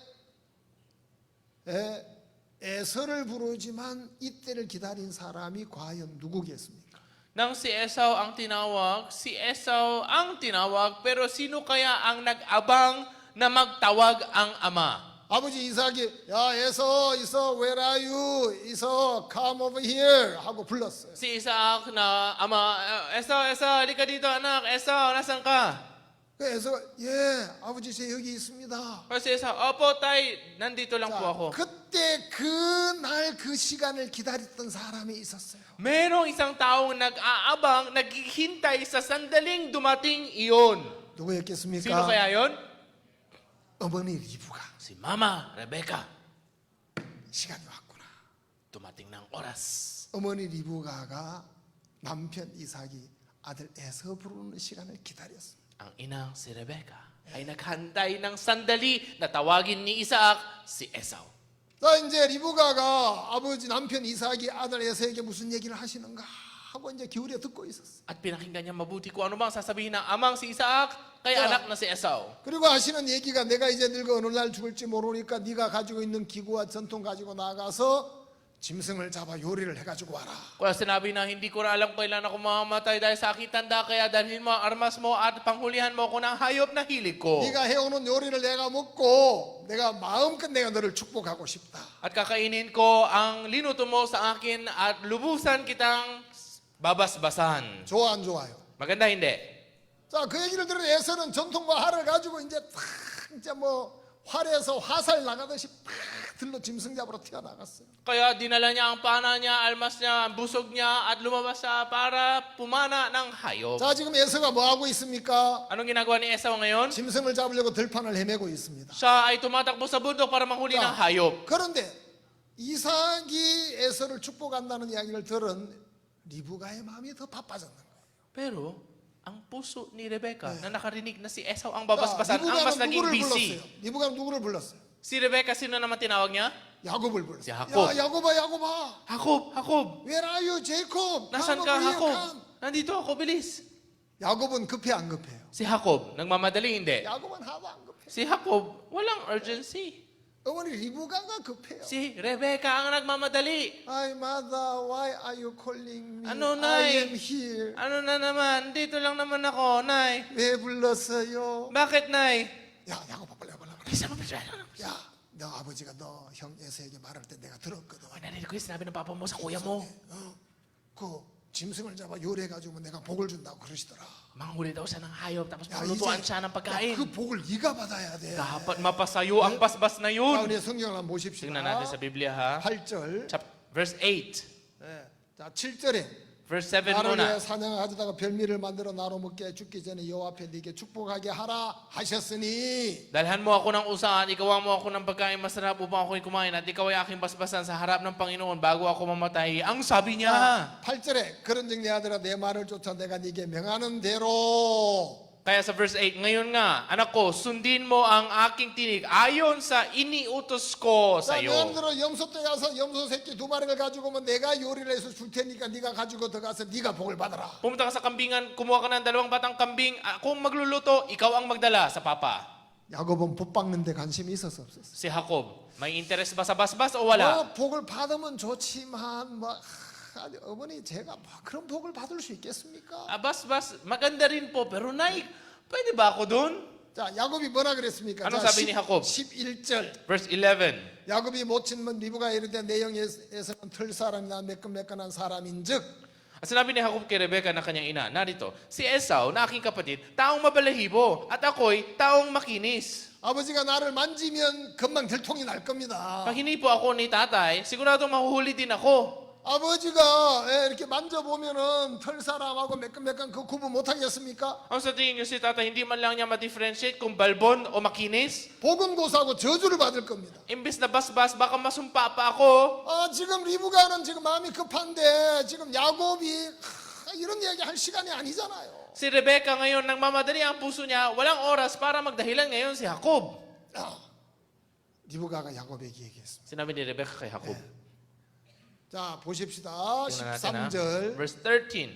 에서를 부르지만 이때를 기다린 사람이 과연 누구겠습니까? Nang si Esau ang tinawag, pero sino kaya ang nag-abang na magtawag ang ama? 아버지 이삭이 야 에서 where are you? 에서 come over here 하고 불렀어요. Si Isaac na ama, Esau, halika dito anak, Esau, nasan ka? 그 에서가 예 아버지 제 여기 있습니다. O si Esau, opo tay, nandito lang po ako. 자, 그때 그날 그 시간을 기다렸던 사람이 있었어요. Merong isang taong nag-aabang, naghihintay sa sandaling dumating iyon. 누구였겠습니까? Sino kaya yon? 어머니 리브가 Si Mama Rebecca. 시간이 왔구나. Dumating ng oras. 어머니 리브가가 남편 이삭이 아들 에서 부르는 시간을 기다렸습니다. Ang inang si Rebecca ay naghantay ng sandali na tawagin ni Isaac si Esau. 자 이제 리브가가 아버지 남편 이삭이 아들 에서에게 무슨 얘기를 하시는가 하고 이제 기울여 듣고 있었어. At pinakinggan niya mabuti kung ano bang sasabihin ng amang si Isaac kay 자, anak na si Esau. 그리고 하시는 얘기가 내가 이제 늙어 어느 날 죽을지 모르니까 네가 가지고 있는 기구와 전통 가지고 나가서 짐승을 잡아 요리를 해가지고 와라. Kaya sinabi na hindi ko na alam kailan ako mamamatay dahil sa aking tanda, kaya dalhin mo ang armas mo at panghulihan mo ako ng hayop na hilig ko. 네가 해오는 요리를 내가 먹고 내가 마음껏 내가 너를 축복하고 싶다. At kakainin ko ang linuto mo sa akin at lubusan kitang babasbasan. 좋아 안 좋아요? Maganda hindi? 자, 그 얘기를 들은 에서는 전통과 활을 가지고 이제 탁 이제 뭐 활에서 화살 나가듯이 팍 들러 짐승 잡으러 튀어나갔어요. Kaya dinala niya ang pana niya, almas niya, ang busog niya at lumabas siya para pumana ng hayop. 자, 지금 에서가 뭐 하고 있습니까? Anong ginagawa ni Esau ngayon? 짐승을 잡으려고 들판을 헤매고 있습니다. Siya ay tumatakbo sa bundok para manghuli ng hayop. 그런데 이삭이 에서를 축복한다는 이야기를 들은 리브가의 마음이 더 바빠졌는 거예요. Pero ang puso ni Rebecca na nakarinig na si Esau ang 자, babasbasan, ang mas naging 누구를 busy. 불렀어요? 리브가는 누구를 불렀어요? Si Rebecca, sino naman tinawag niya? 야곱을 불렀어요. Si Jacob. 야, 야곱아. Jacob! Where are you, Jacob? Nasaan Come ka, over here, Jacob? come. Nandito ako, bilis. 야곱은 급해 안 급해요? Si Jacob, nagmamadali, hindi. 야곱은 하나도 안 급해. Si Jacob, walang urgency. 어머니 리브가가 급해요. Si Rebecca ang nagmamadali. Ay, mother, why are you calling me? Ano, I Nay? am here. Ano na naman? Dito lang naman ako, Nay. 왜 불렀어요? Bakit, Nay? 야, 야곱아 빨리 와봐. 야, 너 아버지가 너 형 에서에게 말할 때 내가 들었거든. Narinig ko yung sinabi ng papa mo sa kuya mo. 그 짐승을 잡아 요리해가지고 내가 복을 준다고 그러시더라. Manghuli daw siya ng hayop, tapos 야, palutuan siya ng 야, pagkain. 그 복을 네가 받아야 돼. Dapat mapasayo ang basbas na 자, yun. 우리 성경을 한번 보십시다. Tingnan natin sa Biblia, ha? 8절. Verse 8. 네. 자, 7절에 Verse 7 나를 muna. 위해 사냥을 가져다가 별미를 만들어 나로 먹게 죽기 전에 여호와 앞에 네게 축복하게 하라 하셨으니 Dalhan mo ako ng usahan, ikaw mo ako ng pagkain masarap upang ako'y kumain at ikaw ay aking basbasan sa harap ng Panginoon bago ako mamatay. Ang sabi niya. 8절에 그런즉 내 아들아 내 말을 쫓아 내가 네게 명하는 대로 Kaya sa verse 8, ngayon nga, anak ko, sundin mo ang aking tinig ayon sa iniutos ko sa 자, iyo. 명함대로 염소 때 가서 염소 새끼 2마리를 가지고 오면 내가 요리를 해서 줄 테니까 네가 가지고 들어가서 네가 복을 받아라. Pumunta ka sa kambingan, kumuha ka ng 2 batang kambing. Kung magluluto, ikaw ang magdala sa papa. 야곱은 복 받는 데 관심이 있었어 없었어? Si Jacob, may interes ba sa basbas o wala? 복을 받으면 좋지만 뭐 아니, 어머니 제가 뭐 그런 복을 받을 수 있겠습니까? Basbas, maganda rin po, pero Nay, pwede ba ako doon? 자, 야곱이 뭐라 그랬습니까? Anong 자, sabi ni Jacob? 11절. Verse 11. 야곱이 모친문 리브가 이르되 내 영에서는 털 사람이나 매끈매끈한 사람인즉 At sinabi ni Jacob kay Rebecca na kanyang ina, narito, si Esau na aking kapatid, taong mabalahibo, at ako'y taong makinis. 아버지가 나를 만지면 금방 들통이 날 겁니다. Pag hinipo ako ni tatay, sigurado mahuhuli din ako. 아버지가 이렇게 만져보면은 털 사람하고 매끈매끈 그 구분 못하겠습니까? Ang sa tingin niyo si tatay, hindi man lang niya ma-differentiate kung balbon o makinis? 보금고사하고 저주를 받을 겁니다. Imbis na basbas, baka masumpa pa ako. 지금 리브가는 지금 마음이 급한데 지금 야곱이 이런 얘기 할 시간이 아니잖아요. Si Rebecca ngayon, nang mamadali ang puso niya, walang oras para magdahilan ngayon si Jacob. 리브가가 야곱에게 얘기했습니다. Sinabi ni Rebecca kay Jacob. 자 보십시다. Tingnan natin, ha? 13절 Verse 13.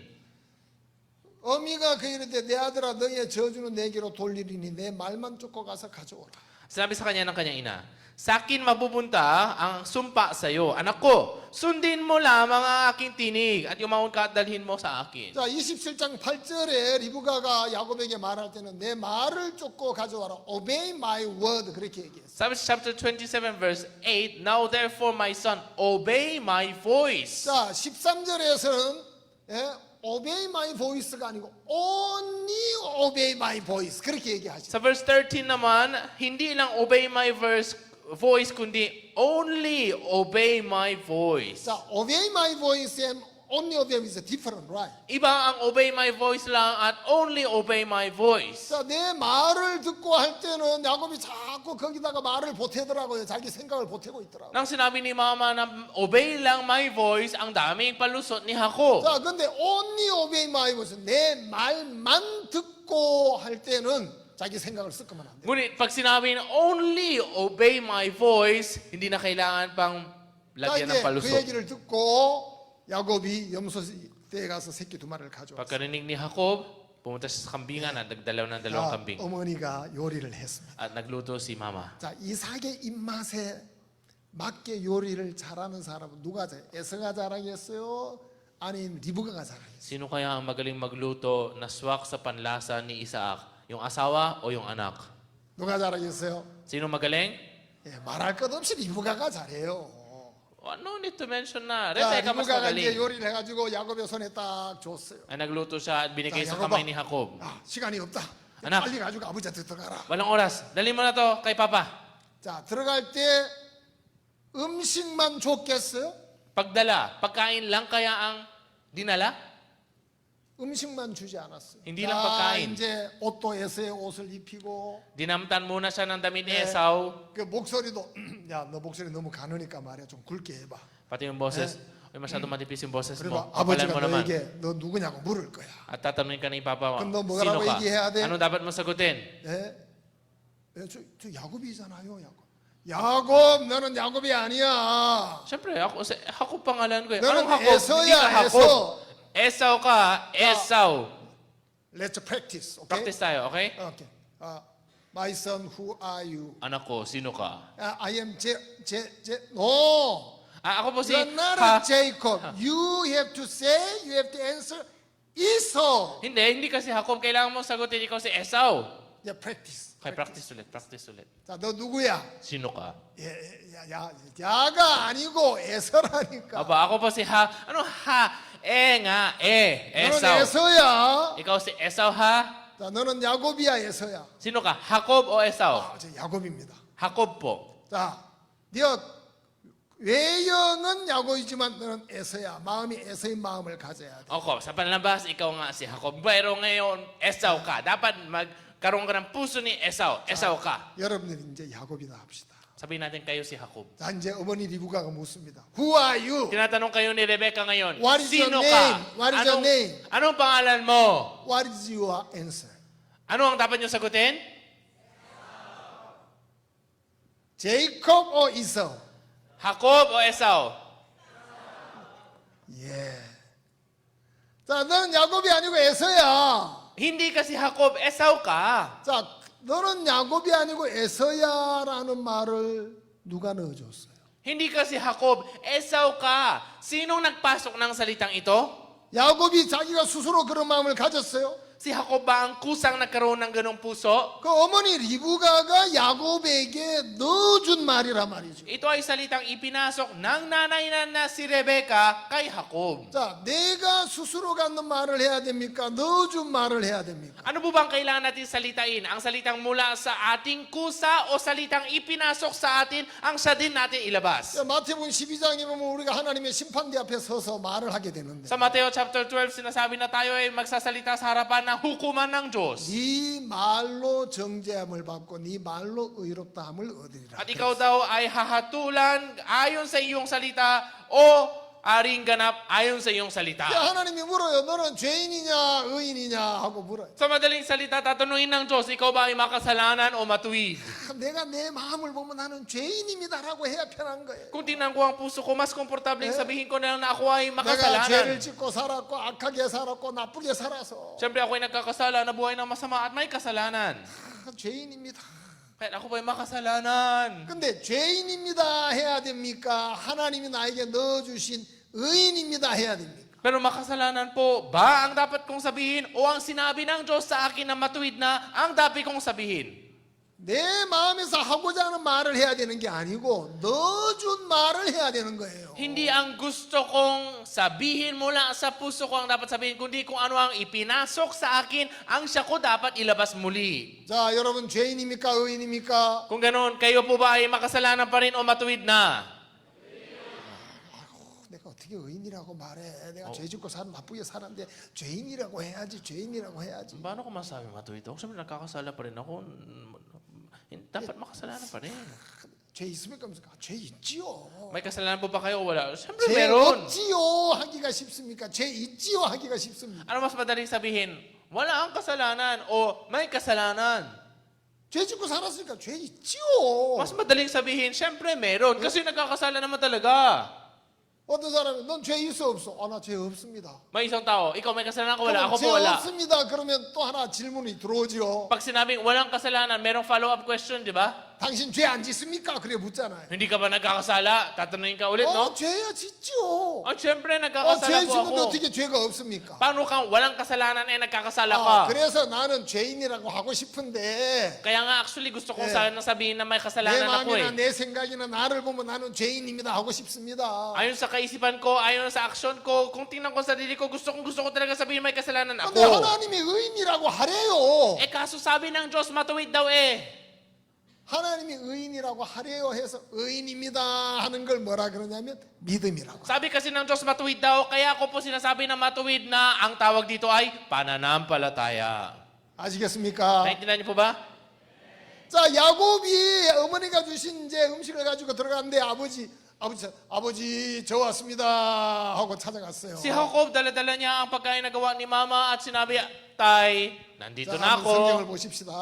어미가 그 이르되 내 아들아 너희의 저주는 내게로 돌리리니 내 말만 쫓고 가서 가져오라. Sinabi sa kanya ng kanyang ina, sa akin mapupunta ang sumpa sa iyo. Anak ko, sundin mo lamang ang aking tinig at yumaon ka at dalhin mo sa akin. 자 27장 8절에 리브가가 야곱에게 말할 때는 내 말을 쫓고 가져와라. Obey my word 그렇게 얘기했어요. Sabi sa chapter 27 verse 8, Now therefore my son, obey my voice. 자 13절에서는 obey my voice가 아니고 only obey my voice 그렇게 얘기하죠. Sa verse 13 naman, hindi lang obey my voice, kundi only obey my voice. 자 obey my voice and only obey is different, right? Iba ang obey my voice lang at only obey my voice. 자, 내 말을 듣고 할 때는 야곱이 자꾸 거기다가 말을 보태더라고요. 자기 생각을 보태고 있더라고요. Nang sinabi ni mama na obey lang my voice, ang daming palusot ni Jacob. 자, 근데 only obey my voice, 내 말만 듣고 할 때는 자기 생각을 섞으면 안 돼. Ngunit pag sinabi na only obey my voice, hindi na kailangan pang 자, lagyan 이제 ng 그 palusot. 얘기를 듣고 야곱이 염소떼에 가서 새끼 2마리를 가져왔어요. Pagkarinig ni Jacob, pumunta siya sa kambingan at nagdalaw ng dalawang 자, kambing. 어머니가 요리를 했습니다. At nagluto si mama. 자, 이삭의 입맛에 맞게 요리를 잘하는 사람은 누가 잘해? 에서가 잘하겠어요? 아니면 리브가가 잘하겠어요? Sino kaya ang magaling magluto na swak sa panlasa ni Isaac? Yung asawa o yung anak? 누가 잘하겠어요? Sino magaling? 말할 것 없이 리브가가 잘해요. No need to mention na. 자, Rebecca mas 리브가가 이제 magaling. 요리를 해가지고 야곱의 손에 딱 줬어요. Ay nagluto siya at binigay 자, sa 야곱아. kamay ni Jacob. 시간이 없다. 아낙. 빨리 가지고 아버지한테 들어가라. Walang oras. Dali mo na to kay Papa. 자, 들어갈 때 음식만 줬겠어요? Pagdala, pagkain lang kaya ang dinala? 음식만 주지 않았어요. Hindi lang pagkain. 이제 옷도 에서의 옷을 입히고 Dinamtan muna siya ng damit ni 네. Esau. 그 목소리도 야, 너 목소리 너무 가느니까 말이야. 좀 굵게 해봐. Pati yung boses. Uy, masyado matipis yung boses 그리고 mo. Kapalan 아버지가 mo naman. 너에게 너 누구냐고 물을 거야. At tatanungin ka ni Papa mo, 그럼 너 sino 뭐라고 ka? 얘기해야 돼? Ano dapat mo sagutin? 예? 저 야곱이잖아요, 야곱. 야곱, 너는 야곱이 아니야. Siyempre, ako pangalan ko. 너는 Anong Jacob? 에서야, Hindi ka Jacob. 에서. Esau ka, Esau. Let's practice, okay? Practice tayo, okay? Okay. My son, who are you? Anak ko, sino ka? I am No. Ako po si You're not Ha. Jacob. You have to say, you have to answer Esau. Hindi kasi Jacob. Kailangan mo sagutin ikaw si Esau. Yeah, practice. Okay, practice ulit. 자, 너 누구야? Sino ka? 야가 아니고 에서라니까. Aba, ako po si Ha. Ano Ha? Nga, 너는 Esau. 에서야. Ikaw si Esau ha? 자, 너는 야곱이야, 에서야. Sino ka? Jacob o Esau? 저 야곱입니다. Jacob po. 자, 네가 외형은 야곱이지만 너는 에서야. 마음이 에서의 마음을 가져야 돼. Ako, sa panlabas, ikaw nga si Jacob. Pero ngayon, Esau ka. Dapat magkaroon ka ng puso ni Esau. Esau ka. 여러분들이 이제 야곱이다 합시다. Sabihin natin kayo si Jacob. 자, 이제 어머니 리브가가 묻습니다. Who are you? Tinatanong kayo ni Rebecca ngayon, What is sino your ka? name? What is your name? Anong pangalan mo? What is your answer? Ano ang dapat nyo sagutin? Jacob or Esau? Jacob o Esau? 예. 자, 너는 야곱이 아니고 에서야. Hindi kasi Jacob, Esau ka. 자, 너는 야곱이 아니고 에서야라는 말을 누가 넣어줬어요? Hindi kasi Jacob, Esau ka. Sinong nagpasok ng salitang ito? 야곱이 자기가 스스로 그런 마음을 가졌어요? Si Jacob ba ang kusang nagkaroon ng ganong puso? 그 어머니 리브가가 야곱에게 넣어준 말이란 말이죠. Ito ay salitang ipinasok ng nanay na si Rebecca kay Jacob. 자, 내가 스스로 갖는 말을 해야 됩니까? 넣어준 말을 해야 됩니까? Ano po bang kailangan natin salitain? Ang salitang mula sa ating kusa o salitang ipinasok sa atin ang siya din natin ilabas? 자, 마태복음 12장에 보면 우리가 하나님의 심판대 앞에 서서 말을 하게 되는데 Sa Mateo chapter 12, sinasabi na tayo ay magsasalita sa harapan ng hukuman ng Diyos. 네 말로 정죄함을 받고 네 말로 의롭다함을 얻으리라. At ikaw daw ay hahatulan ayon sa iyong salita o aring ganap ayon sa iyong salita. 야, 하나님이 물어요. 너는 죄인이냐 의인이냐 하고 물어요. Sa madaling salita, tatanungin ng Diyos, ikaw ba ay makasalanan o matuwid? 내가 내 마음을 보면 나는 죄인입니다라고 해야 편한 거예요. Kung tingnan ko ang puso ko, mas komportableng sabihin ko na lang na ako ay 내가 makasalanan. 죄를 짓고 살았고 악하게 살았고 나쁘게 살아서 Siyempre ako ay nagkakasala na buhay ng masama at may kasalanan. 죄인입니다. Kaya ako ba ay makasalanan? 근데 죄인입니다 해야 됩니까? 하나님이 나에게 넣어주신 의인입니다 해야 됩니까? Pero makasalanan po ba ang dapat kong sabihin o ang sinabi ng Diyos sa akin na matuwid na ang dapat kong sabihin? 내 마음에서 하고자 하는 말을 해야 되는 게 아니고 넣어준 말을 해야 되는 거예요. Hindi ang gusto kong sabihin mula sa puso ko ang dapat sabihin, kundi kung ano ang ipinasok sa akin, ang siya ko dapat ilabas muli. 자, 여러분 죄인입니까? 의인입니까? Kung ganoon, kayo po ba ay makasalanan pa rin o matuwid na? 내가 어떻게 의인이라고 말해? 내가 죄 짓고 나쁘게 살았는데 죄인이라고 해야지. 죄인이라고 해야지. Paano ko masabi matuwid ako? Siyempre nagkakasala pa rin ako. Dapat makasalanan pa rin. 죄 있습니까? 없습니까? 죄 있지요. May kasalanan po ba kayo o wala? Siyempre 죄 meron. 없지요 하기가 쉽습니까? 죄 있지요 하기가 쉽습니까? Ano mas madaling sabihin? Wala ang kasalanan o may kasalanan. 죄 짓고 살았으니까 죄 있지요. Mas madaling sabihin, siyempre meron. Kasi nagkakasala naman talaga. 어떤 사람이 넌 죄 있어 없어? 나 죄 없습니다. May isang tao, ikaw may kasalanan ko, wala. 그럼 Ako 죄 po wala. 없습니다. 그러면 또 하나 질문이 들어오죠. Pag sinabing walang kasalanan, merong follow-up question, di ba? 당신 죄 안 짓습니까? 그래 묻잖아요. Hindi ka ba nagkakasala? Tatanungin ka ulit, no? 죄야 짓죠. Siyempre 죄 nagkakasala po 짓는데 ako. 어떻게 죄가 없습니까? Paano kang walang kasalanan nagkakasala ka? 그래서 나는 죄인이라고 하고 싶은데 Kaya nga actually gusto kong Eh, sana sabihin na may 내 kasalanan ako 마음이나 eh. 내 생각이나 나를 보면 나는 죄인입니다 하고 싶습니다. Ayon sa kaisipan ko, ayon sa aksyon ko, kung tingnan ko sa sarili ko, gusto ko talaga sabihin may kasalanan 근데 ako. 하나님이 의인이라고 하래요. Kaso sabi ng Diyos, matuwid daw eh. 하나님이 의인이라고 하래요 해서 의인입니다 하는 걸 뭐라 그러냐면 믿음이라고. Sabi kasi ng Diyos matuwid daw, kaya ako po sinasabi na matuwid na ang tawag dito ay pananampalataya. 아시겠습니까? Naintindihan niyo po ba? 자, 야곱이 어머니가 주신 이제 음식을 가지고 들어갔는데 아버지 저 왔습니다 하고 찾아갔어요. Si Jacob, dala-dala niya ang pagkain na gawa ni Mama at sinabi, Tay, nandito 자, na 한번 성경을 ako. 보십시다.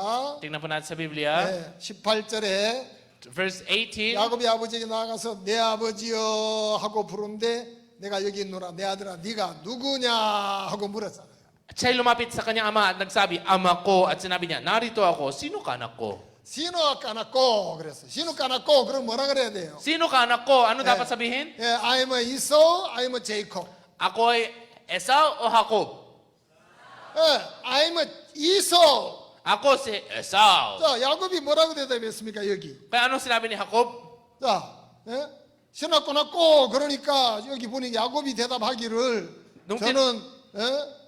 Tingnan po natin sa Biblia. 네, 18절에 Verse 18. 야곱이 아버지에게 나가서 내 아버지여 하고 부르는데 내가 여기 있노라 내 아들아 네가 누구냐 하고 물었잖아요. Siya'y lumapit sa kanyang ama at nagsabi, Ama ko. At sinabi niya, narito ako. Sino ka anak ko? 신호 까놨고 그랬어. 신호 까놨고 그럼 뭐라 그래야 돼요? Sino ka anak ko? Ano dapat sabihin? 예, I'm a Esau, I'm a Jacob. Ako ay Esau o Jacob? 예, I'm a Esau. Ako si Esau. 자, 야곱이 뭐라고 대답했습니까 여기? Kaya ano sinabi ni Jacob? 자, 예? 신호 까놨고 그러니까 여기 보니 야곱이 대답하기를 저는 예?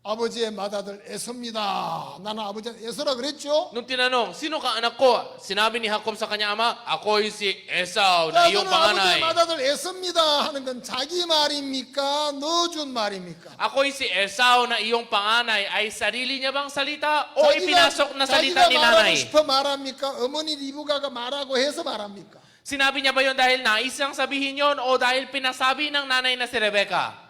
아버지의 맏아들 에서입니다. 나는 아버지 에서라 그랬죠? Nung tinanong, sino ka anak ko? Sinabi ni Jacob sa kanyang ama, ako ay si Esau na 자, iyong 저는 아버지의 panganay. 맏아들 에서입니다 하는 건 자기 말입니까? 넣어준 말입니까? Ako ay si Esau na iyong panganay. Ay sarili niya bang salita o ipinasok na salita 자기가 ni 말하고 nanay? 싶어 말합니까? 어머니 리브가가 말하고 해서 말합니까? Sinabi niya ba yon dahil nais niyang sabihin yon o dahil pinasabi ng nanay na si Rebecca?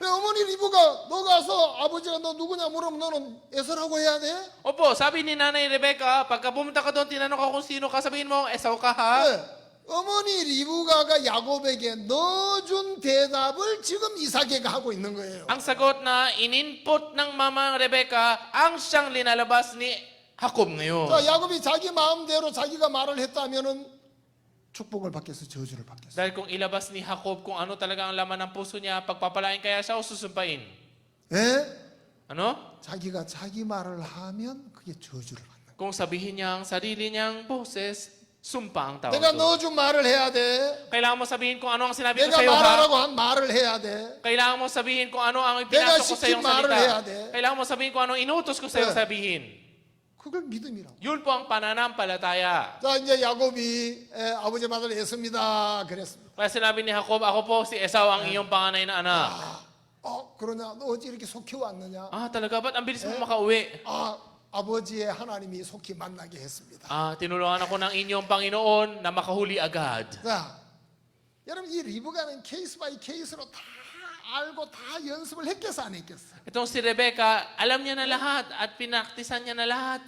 왜 어머니 리브가 너 가서 아버지가 너 누구냐 물으면 너는 에서라고 해야 돼? Opo, sabi ni nanay Rebecca, pagka pumunta ka doon, tinanong ka kung sino ka, sabihin mo, Esau ka ha? 네. 어머니 리브가가 야곱에게 넣어준 대답을 지금 이삭에게 하고 있는 거예요. Ang sagot na ininput ng mama Rebecca, ang siyang linalabas ni Jacob ngayon. 자, 야곱이 자기 마음대로 자기가 말을 했다면은 축복을 받겠어, 저주를 받겠어. Dahil kung ilabas ni Jacob kung ano talaga ang laman ng puso niya, pagpapalain kaya siya o susumpain? 예? Ano? 자기가 자기 말을 하면 그게 저주를 받는 거야. Kung sabihin niya ang sarili niyang boses, sumpa ang tawag 내가 doon. 넣어준 말을 해야 돼. Kailangan mo sabihin kung ano ang sinabi ko 내가 sa iyo, ha? 말하라고 한 말을 해야 돼. Kailangan mo sabihin kung ano ang 내가 ipinasok ko sa iyong 시킨 말을 해야 돼. salita. Kailangan mo sabihin kung ano ang inutos ko sa iyo 네. sabihin. 그걸 믿음이라고. Yun po ang pananampalataya. 자, 이제 야곱이 아버지 말을 했습니다. 그랬습니다. Kaya sinabi ni Jacob, ako po si Esau ang iyong panganay na anak. 그러냐? 너 어찌 이렇게 속히 왔느냐? Talaga ba't ang bilis mo makauwi? 아버지의 하나님이 속히 만나게 했습니다. Tinulungan ako ng inyong Panginoon na makahuli agad. 자, 여러분 이 리브가는 케이스 바이 케이스로 다 알고 다 연습을 했겠어 안 했겠어? Itong si Rebecca, alam niya na lahat at pinaktisan niya na lahat.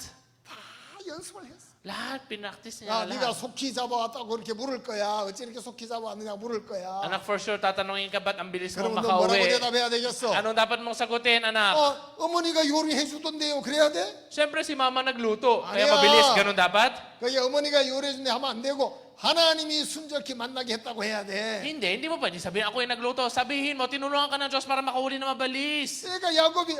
다 연습을 했어. Lahat, pinaktis 야, niya na 네가 lahat. 속히 잡아왔다고 그렇게 물을 거야. 어찌 이렇게 속히 잡아왔느냐 물을 거야. Anak, for sure, tatanungin ka ba't ang bilis mo 그러면 너 뭐라고 makauwi? 대답해야 되겠어? Anong dapat mong sagutin, anak? 어머니가 요리해 주던데요. 그래야 돼? Siyempre, si mama nagluto. Kaya Ayan. mabilis. Ganun dapat? 그게 어머니가 요리해 준데 하면 안 되고 하나님이 순적히 만나게 했다고 해야 돼. Hindi mo pwede sabihin, ako yung nagluto. Sabihin mo, tinulungan ka ng Diyos para makahuli na mabilis. 그러니까 야곱이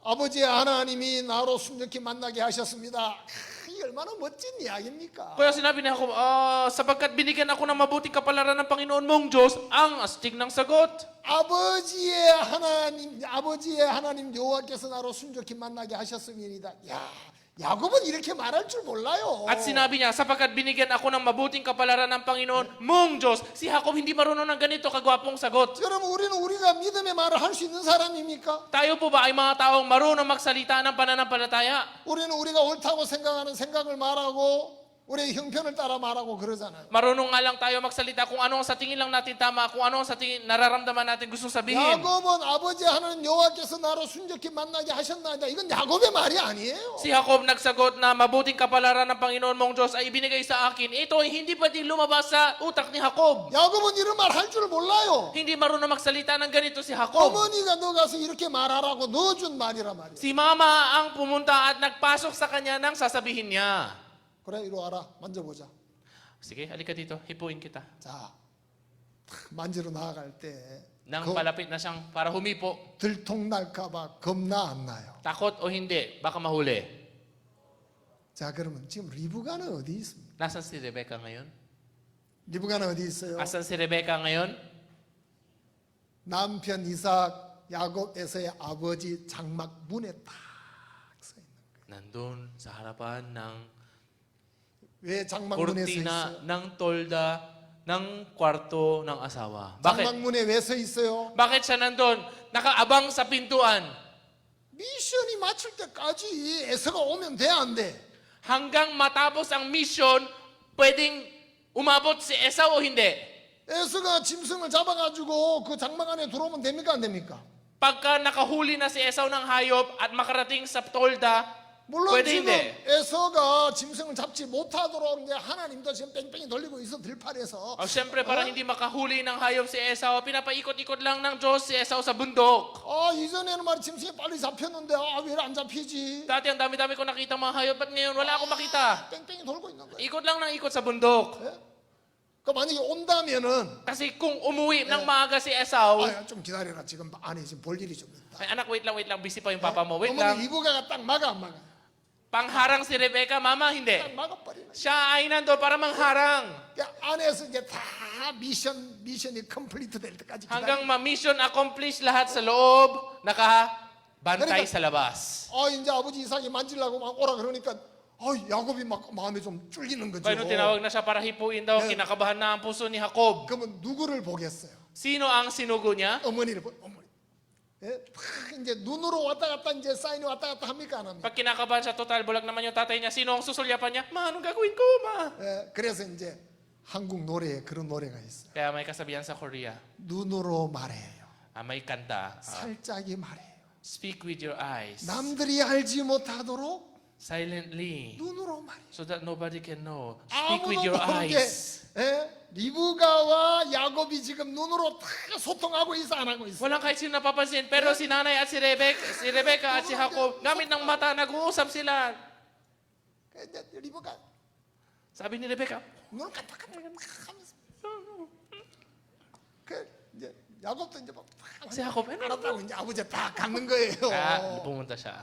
아버지의 하나님이 나로 순적히 만나게 하셨습니다. 이 얼마나 멋진 이야기입니까? Kaya sinabi ni Jacob, sapagkat binigyan ako ng mabuting kapalaran ng Panginoon mong Diyos, ang astig ng sagot. 아버지의 하나님 여호와께서 나로 순적히 만나게 하셨음이니이다. 야, 야곱은 이렇게 말할 줄 몰라요. At sinabi niya, sapagkat binigyan ako ng mabuting kapalaran ng Panginoon mong Diyos. Si Jacob hindi marunong ng ganito kagwapong sagot. 여러분 우리가 믿음의 말을 할 수 있는 사람입니까? Tayo po ba ay mga taong marunong magsalita ng pananampalataya? 우리가 옳다고 생각하는 생각을 말하고 우리의 형편을 따라 말하고 그러잖아요. Marunong nga lang tayo magsalita kung ano ang sa tingin lang natin tama, kung ano ang sa tingin nararamdaman natin gustong sabihin. 야곱은 아버지 하나님 여호와께서 나로 순적히 만나게 하셨나이다. 이건 야곱의 말이 아니에요. Si Jacob nagsagot na mabuting kapalaran ng Panginoon mong Diyos ay ibinigay sa akin. Ito ay hindi pwedeng lumabas sa utak ni Jacob. 야곱은 이런 말 할 줄 몰라요. Hindi marunong magsalita ng ganito si Jacob. 어머니가 너 가서 이렇게 말하라고 넣어준 말이란 말이에요. Si Mama ang pumunta at nagpasok sa kanya nang sasabihin niya. 그래 이리 와라 만져보자. Sige, halika dito. Hipuin kita. 자, 만지러 나아갈 때 Nang palapit na siyang para humipo. 들통날까봐 겁나 안 나요. Takot o hindi, baka mahuli. 자, 그러면 지금 리브가는 어디 있습니까? Nasaan si Rebecca ngayon? 리브가는 어디 있어요? Asan si Rebecca ngayon? 남편 이삭 야곱 에서의 아버지 장막 문에 딱 서 있는 거예요. Nandun sa harapan ng 왜 장막 문에 서 kortina 있어요? ng tolda ng kwarto ng asawa. Bakit? 장막 문에 왜 서 있어요? Bakit siya nandun? Nakaabang sa pintuan. 미션이 마칠 때까지 에서가 오면 돼 안 돼? Hanggang matapos ang mission, pwedeng umabot si Esau o hindi? 에서가 짐승을 잡아가지고 그 장막 안에 들어오면 됩니까 안 됩니까? Pagka nakahuli na si Esau ng hayop at makarating sa tolda, 물론 pwede 지금 hindi. 에서가 짐승을 잡지 못하도록 이제 하나님도 지금 뺑뺑이 돌리고 있어 들판에서. Siyempre, para hindi makahuli ng hayop si Esau, pinapaikot-ikot lang ng Diyos si Esau sa bundok. 이전에는 말이 짐승이 빨리 잡혔는데 왜 안 잡히지? Dati ang dami-dami ko nakita mga hayop, ba't ngayon wala akong makita? 뺑뺑이 돌고 있는 거예요. Ikot lang ng ikot sa bundok. 그 만약에 온다면은 Kasi kung umuwi ng maaga si Esau, 좀 기다려라. 지금 안에 지금 볼 일이 좀 있다. ay anak, wait lang, busy pa yung papa mo, wait 어머니 lang. 리브가가 딱 막아 안 막아? Pangharang si Rebecca, mama, hindi. 딱 막아버리는. Siya ay nando para mangharang. 안에서 이제 다 미션이 컴플리트 될 때까지 Hanggang 기다려. ma-mission accomplish lahat sa loob, nakabantay sa labas. 이제 아버지 이삭이 만지려고 막 오라 그러니까 야곱이 막 마음이 좀 쫄리는 거죠. Kaya nung tinawag na siya para hipuin daw, Yeah. kinakabahan na ang puso ni Jacob. 그러면 누구를 보겠어요? Sino ang sinugo niya? 어머니를 어머니. 탁 이제 눈으로 왔다 갔다 이제 사인이 왔다 갔다 합니까 안 합니까? Pag kinakabahan siya, total bulag naman yung tatay niya. Sino ang susulyapan niya? Ma, anong gagawin ko, ma? 그래서 이제 한국 노래에 그런 노래가 있어요. Kaya may kasabihan sa Korea. 눈으로 말해요. May kanta. 살짝이 말해요. Speak with your eyes. 남들이 알지 못하도록 Silently. 눈으로 말해요. So that nobody can know. Speak with 아무도 your 모르게 eyes. 리브가와 야곱이 지금 눈으로 다 소통하고 있어 안 하고 있어? Walang kahit sino napapansin. Pero si nanay at si Rebecca at si Jacob, gamit ng mata, nag-uusap sila. 이제 리브가 Sabi ni Rebecca, 눈을 깜빡깜빡 하면서 이제 야곱도 이제 막 Si Jacob, ano? 알았다고 이제 아버지 딱 갖는 거예요. Pumunta siya.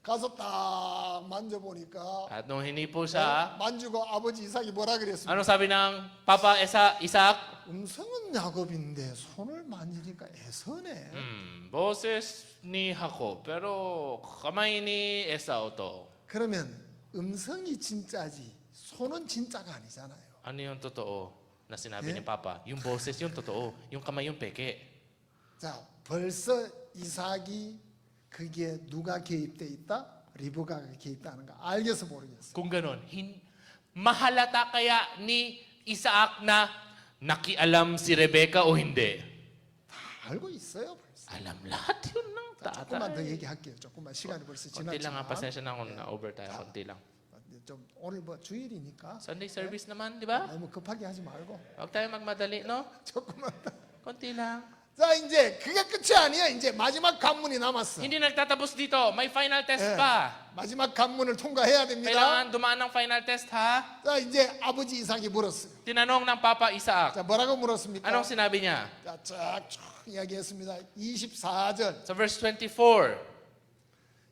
가서 딱 만져보니까 At nung hinipo siya, 만지고 아버지 이삭이 뭐라 그랬습니까? ano sabi ng Papa Isaac? 음성은 야곱인데 손을 만지니까 에서네. Boses ni Jacob, pero kamay ni Esau to. 그러면 음성이 진짜지 손은 진짜가 아니잖아요. Ano yung totoo na sinabi Eh? ni Papa? Yung boses yung totoo, yung kamay yung peke. 자, 벌써 이삭이 그게 누가 개입돼 있다? 리브가가 개입되는 거 알겠어 모르겠어. Kung ganon, mahalata kaya ni Isaac na nakialam si Rebecca o hindi? 다 알고 있어요 벌써. Alam lahat yun ng 조금만 더 tatay. 얘기할게요. 조금만 시간이 벌써 Konti lang 지났지만 nga, pasensya na kung na-over tayo, konti lang. 좀 오늘 뭐 주일이니까 Sunday service naman, di ba? 너무 급하게 하지 말고 Huwag tayo magmadali, no? 조금만 더. Konti lang. 자 이제 그게 끝이 아니야. 이제 마지막 관문이 남았어. Hindi nagtatapos dito. May final test 예, pa. 마지막 관문을 통과해야 됩니다. Kailangan dumaan ng final test, ha? 자 이제 아버지 이삭이 물었어요. Tinanong ng Papa Isaac. 자 뭐라고 물었습니까? Anong sinabi niya? 자 쫙 이야기했습니다. 24절. Sa verse 24.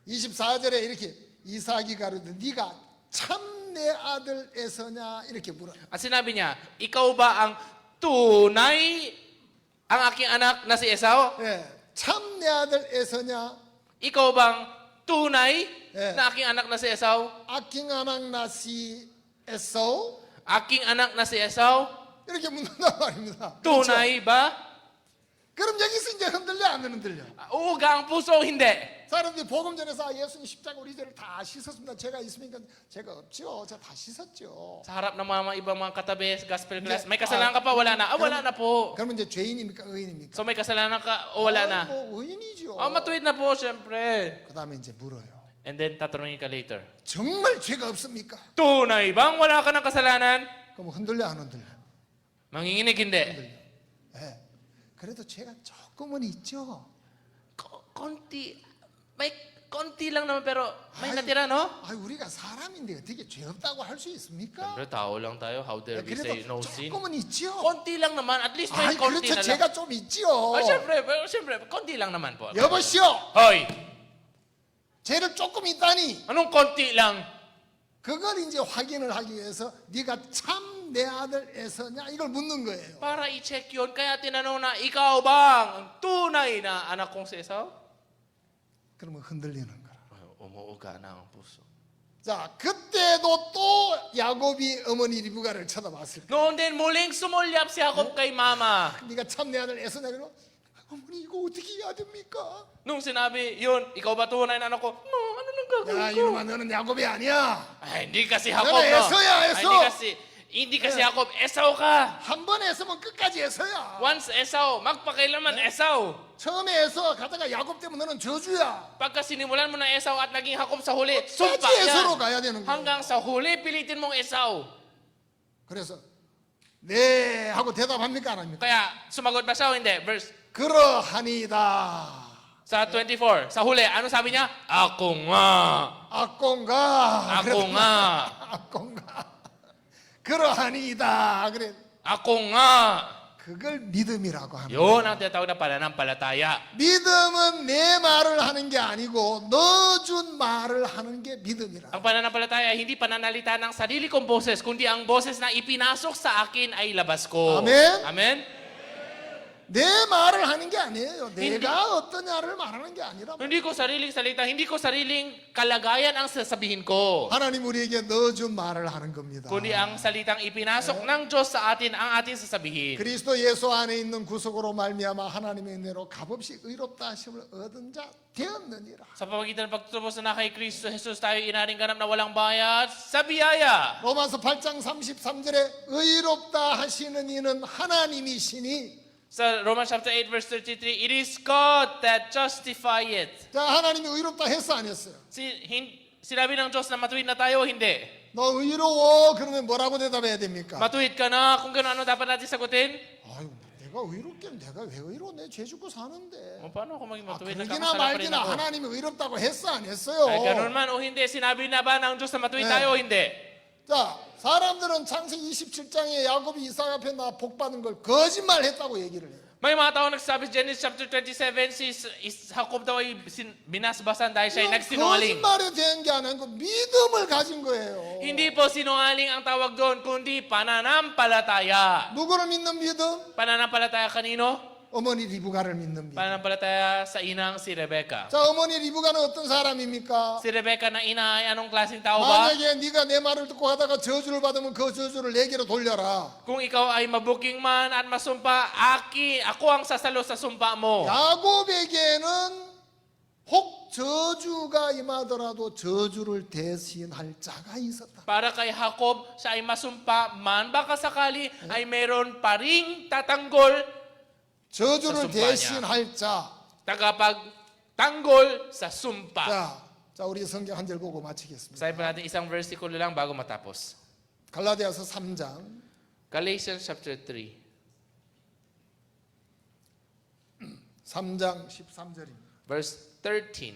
24절에 이렇게 이삭이 가로되 네가 참 내 아들 에서냐 이렇게 물어. At sinabi niya, ikaw ba ang tunay ang aking anak na si Esau? 예, 참 내 아들 에서냐 Ikaw bang tunay Eh. na aking anak na si Esau? 아킹 아낙 나시 에서 Aking anak na si Esau? 이렇게 묻는단 말입니다. Tunay ba? 그럼 여기서 이제 흔들려 안 흔들려? Uuga ang puso, hindi. 사람들이 복음 전에서 예수님 십자가 우리 죄를 다 씻었습니다. 제가 있으니까 제가 없죠. 제가 다 씻었죠. Sa harap ng mga ibang mga katabi sa gospel class, may kasalanan ka pa? Wala na. Wala na po. 그러면 이제 죄인입니까 의인입니까? So may kasalanan ka o wala na? 뭐 의인이죠. Matuwid na po, syempre. 그다음에 이제 물어요. And then tatanungin ka later. 정말 죄가 없습니까? Tunay bang wala ka ng kasalanan? 그럼 흔들려 안 흔들려? Manginginig hindi. 예. 그래도 죄가 조금은 있죠. May konti lang naman pero may Ay. natira, no? 아, 우리가 사람인데 어떻게 죄 없다고 할 수 있습니까? Siyempre, tao lang tayo. How dare we say 그래도 no sin? 조금은 있죠. Konti lang naman. At least 아이, may konti 그렇죠. na lang. 죄가 좀 있지요. Siyempre, konti lang naman po. 여보시오, Hoy, 죄를 조금 있다니 anong konti lang? 그걸 이제 확인을 하기 위해서 네가 참 내 아들 에서냐 이걸 묻는 거예요. Para i-check yun. Kaya tinanong na, ikaw bang ang tunay na anak kong si Esau? 그러면 흔들리는 거라. Umuuga na ang puso. 자, 그때도 또 야곱이 어머니 리브가를 쳐다봤을 때 Noon din, muling sumulyap si Jacob kay mama. 네가 참 내 아들 에서냐 그러면 어머니 이거 어떻게 해야 됩니까? Nung sinabi yun, ikaw ba tunay na anak ko? No, ano nang gagawin 야 ko? 이놈아 너는 야곱이 아니야. Ay, hindi kasi Jacob, Nana, no? Esau야, Ay, Esau. hindi kasi Jacob, Esau ka. 한 번 에서면 끝까지 에서야. Once Esau, magpakailaman Esau. 처음에 에서 가다가 야곱 때문에 너는 저주야. Pagka sinimulan mo na Esau at naging Jacob sa huli, 끝까지 sumpa 에서로 yan. 가야 되는 거야. Hanggang sa huli, pilitin mong Esau. 그래서 네 하고 대답합니까 안 합니까? Kaya, sumagot ba siya o hindi? Verse 그러하니다. sa 24, sa huli, ano sabi niya? Ako nga. 악공가. Ako nga. 악공가. 그러하니다. 그래. Ako nga. 그걸 믿음이라고 합니다. Yun ang tinatawag na pananampalataya. 믿음은 내 말을 하는 게 아니고 넣어준 말을 하는 게 믿음이라. Ang pananampalataya, hindi pananalita ng sarili kong boses, kundi ang boses na ipinasok sa akin ay labas ko. Amen? Amen? 내 말을 하는 게 아니에요. 내가 어떠냐를 말하는 게 아니라. Hindi ko sariling salita, hindi ko sariling kalagayan ang sasabihin ko. 하나님 우리에게 넣어준 말을 하는 겁니다. Kundi ang salitang ipinasok ng Diyos sa atin ang ating sasabihin. 그리스도 예수 안에 있는 구속으로 말미암아 하나님의 은혜로 값없이 의롭다 하심을 얻은 자 되었느니라. Sa pamagitan ng pagtutubos na kay Kristo Jesus tayo inaring ganap na walang bayad sa biyaya. 로마서 8장 33절에 의롭다 하시는 이는 하나님이시니. Sa Romans chapter 8 verse 33, it is God that justifieth. 자, 하나님이 의롭다 했어 안 했어요? Sinabi ng Diyos na matuwid na tayo, hindi. 너 의로워 그러면 뭐라고 대답해야 됩니까? Matuwid ka na, kung gano'n, ano dapat natin sagutin? 아유, 내가 의롭게 내가 왜 의로워? 내 죄 짓고 사는데. Paano ako maging matuwid? 그러기나 Nagkakasala pa rin 말기나 ako. 하나님이 의롭다고 했어 안 했어요? Ay, gano'n man o hindi, sinabi na ba ng Diyos na matuwid Eh. tayo o hindi? 자, 사람들은 창세기 27장에 야곱이 이삭 앞에 나 복 받은 걸 거짓말했다고 얘기를 해요. May mga tao nagsabi sa Genesis chapter 27, si Jacob daw ay binasbasan dahil siya ay nagsinungaling. 거짓말에 대한 게 아니고 믿음을 가진 거예요. Hindi po sinungaling ang tawag doon, kundi pananampalataya. 누구를 믿는 믿음? Pananampalataya kanino? 어머니 리브가를 믿는 믿음. Pananampalataya sa inang si Rebecca. 자, 어머니 리브가는 어떤 사람입니까? Si Rebecca na ina ay anong klaseng tao ba? 만약에 네가 내 말을 듣고 하다가 저주를 받으면 그 저주를 내게로 돌려라. Kung ikaw ay mabuking man at masumpa, ako ang sasalo sa sumpa mo. 야곱에게는 혹 저주가 임하더라도 저주를 대신할 자가 있었다. Para kay Jacob, siya ay masumpa man, baka sakali ay meron pa ring tatanggol, 저주를 sa sumpa niya. 대신할 자. tagapagtanggol sa sumpa. 자, 우리 성경 한 절 보고 마치겠습니다. Basahin pa natin isang versikulo lang bago matapos. 갈라디아서 3장 Galatians chapter 3, 3장 13절입니다. verse 13.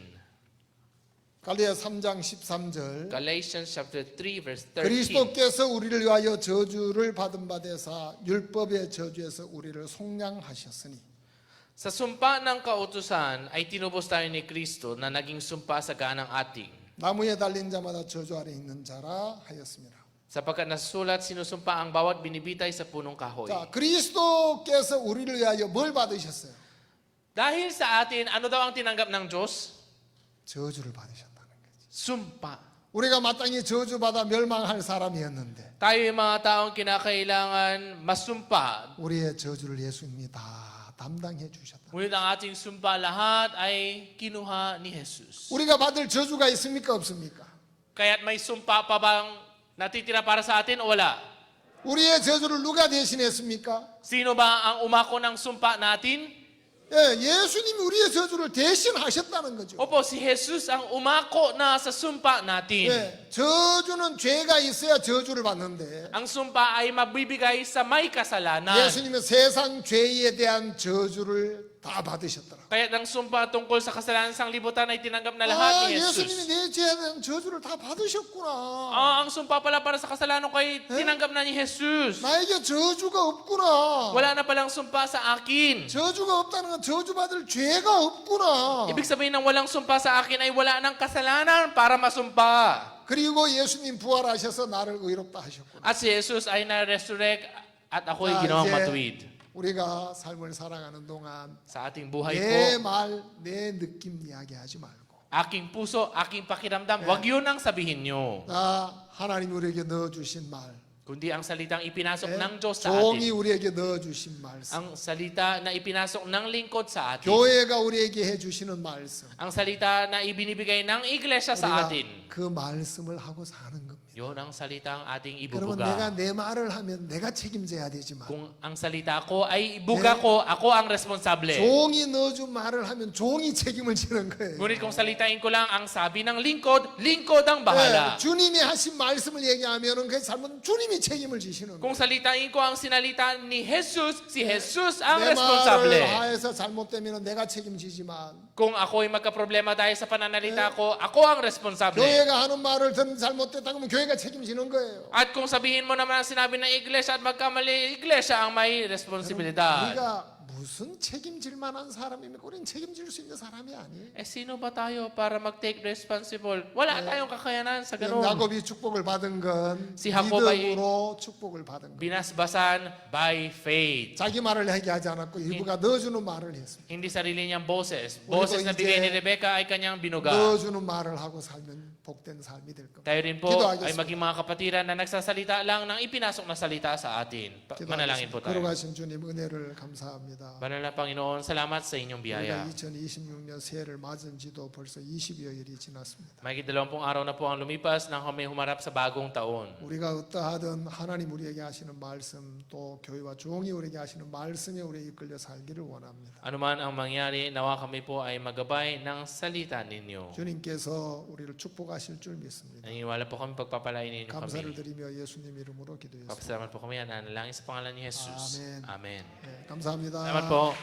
갈라디아 3장 13절. Galatians chapter 3, verse 13. 그리스도께서 우리를 위하여 저주를 받은 바 되사 율법의 저주에서 우리를 속량하셨으니 Sa sumpa ng kautusan ay tinubos tayo ni Kristo na naging sumpa sa ganang ating. 나무에 달린 자마다 저주 아래 있는 자라 하였습니다. Sapagkat nasulat, sinusumpa ang bawat binibitay sa punong kahoy. 자, 그리스도께서 우리를 위하여 뭘 받으셨어요? Dahil sa atin, ano daw ang tinanggap ng Diyos? 저주를 받으셨다는 거지. Sumpa. 우리가 마땅히 저주받아 멸망할 사람이었는데 Tayo yung mga taong kinakailangan masumpa. 우리의 저주를 예수님이 다 담당해 주셨다. Ngunit ang ating sumpa lahat ay kinuha ni Jesus. 우리가 받을 저주가 있습니까 없습니까? Kaya't may sumpa pa bang natitira para sa atin o wala? 우리의 저주를 누가 대신했습니까? Sino ba ang umako ng sumpa natin? 예, 예수님이 우리의 저주를 대신하셨다는 거죠. Opo, si Jesus ang umako na sa sumpa natin. 예, 저주는 죄가 있어야 저주를 받는데 Ang sumpa ay mabibigay sa may kasalanan. 예수님은 세상 죄에 대한 저주를 다 받으셨더라. Kaya ang sumpa tungkol sa kasalanan sa libutan ay tinanggap na lahat 아, ni 예수님이 Jesus. 내 죄에 대한 저주를 다 받으셨구나. Ang sumpa pala para sa kasalanan ko ay tinanggap na ni Jesus. 나에게 저주가 없구나. Wala na palang sumpa sa akin. 저주가 없다는 건 저주받을 죄가 없구나. Ibig sabihin ng walang sumpa sa akin ay wala ng kasalanan para masumpa. 그리고 예수님 부활하셔서 나를 의롭다 하셨구나. At si Jesus ay na-resurrect at ako'y 자, ginawang 이제 matuwid. 우리가 삶을 살아가는 동안 Sa ating buhay 내 ko, 말, 내 느낌 이야기하지 말고 aking puso, aking pakiramdam, wag yun ang sabihin nyo. 하나님 우리에게 넣어주신 말, Kundi ang salitang ipinasok ng Diyos sa 종이 atin. 우리에게 넣어주신 말씀, Ang salita na ipinasok ng lingkod sa atin. 교회가 우리에게 해주시는 말씀, Ang salita na ibinibigay ng iglesia sa 우리가 atin. 그 말씀을 하고 사는 겁니다. Yun ang salita ang ating 그러면 ibubuga. 내가 내 말을 하면 내가 책임져야 되지만 Kung ang salita ko ay ibuga ko, ako ang responsable. 종이 넣어준 말을 하면 종이 책임을 지는 거예요. Ngunit kung salitain ko lang ang sabi ng lingkod, lingkod ang bahala. 주님이 하신 말씀을 얘기하면은 그 잘못은 주님이 책임을 지시는 거예요. Kung salitain ko ang sinalita ni Jesus, si Jesus ang 내 responsable. 말을 하에서 잘못되면 내가 책임지지만 Kung ako'y magkaproblema dahil sa pananalita ko, ako ang responsable. 교회가 하는 말을 듣는 잘못됐다 그러면 교회가 책임지는 거예요. At kung sabihin mo naman ang sinabi ng iglesia at magkamali, iglesia ang may responsibilidad. 우리가 무슨 책임질 만한 사람입니까? 우리는 책임질 수 있는 사람이 아니에요. Sino ba tayo para mag-take responsible? Wala tayong kakayanan sa ganun. 야곱이 축복을 받은 건 Si Jacob ay- 믿음으로 축복을 받은 거. Binasbasan by faith. 자기 말을 얘기하지 않았고 일부가 넣어주는 말을 했습니다. Hindi sarili niyang boses. 우리도 Boses na bigay 이제 ni Rebecca ay kanyang binuga. 넣어주는 말을 하고 살면 복된 삶이 될 겁니다. Tayo rin po 기도하겠습니다. ay maging mga kapatiran na nagsasalita lang ng ipinasok na salita sa atin. Manalangin po tayo. 걸어가신 주님 은혜를 감사합니다. Banal na Panginoon, salamat sa inyong biyaya. 우리가 2026년 새해를 맞은 지도 벌써 20여일이 지났습니다. Mahigit 20 araw na po ang lumipas nang kami humarap sa bagong taon. 우리가 어떠하든 하나님 우리에게 하시는 말씀 또 교회와 종이 우리에게 하시는 말씀에 우리 이끌려 살기를 원합니다. Anuman ang mangyari, nawa kami po ay magabay ng salita ninyo. 주님께서 우리를 축복하실 줄 믿습니다. Naniniwala po kami pagpapalain ninyo 감사를 kami. 드리며 예수님 이름으로 기도했습니다. Papasalamat po kami at nanalangin sa pangalan ni Jesus. Amen. Amen. 네, 감사합니다. Salamat po.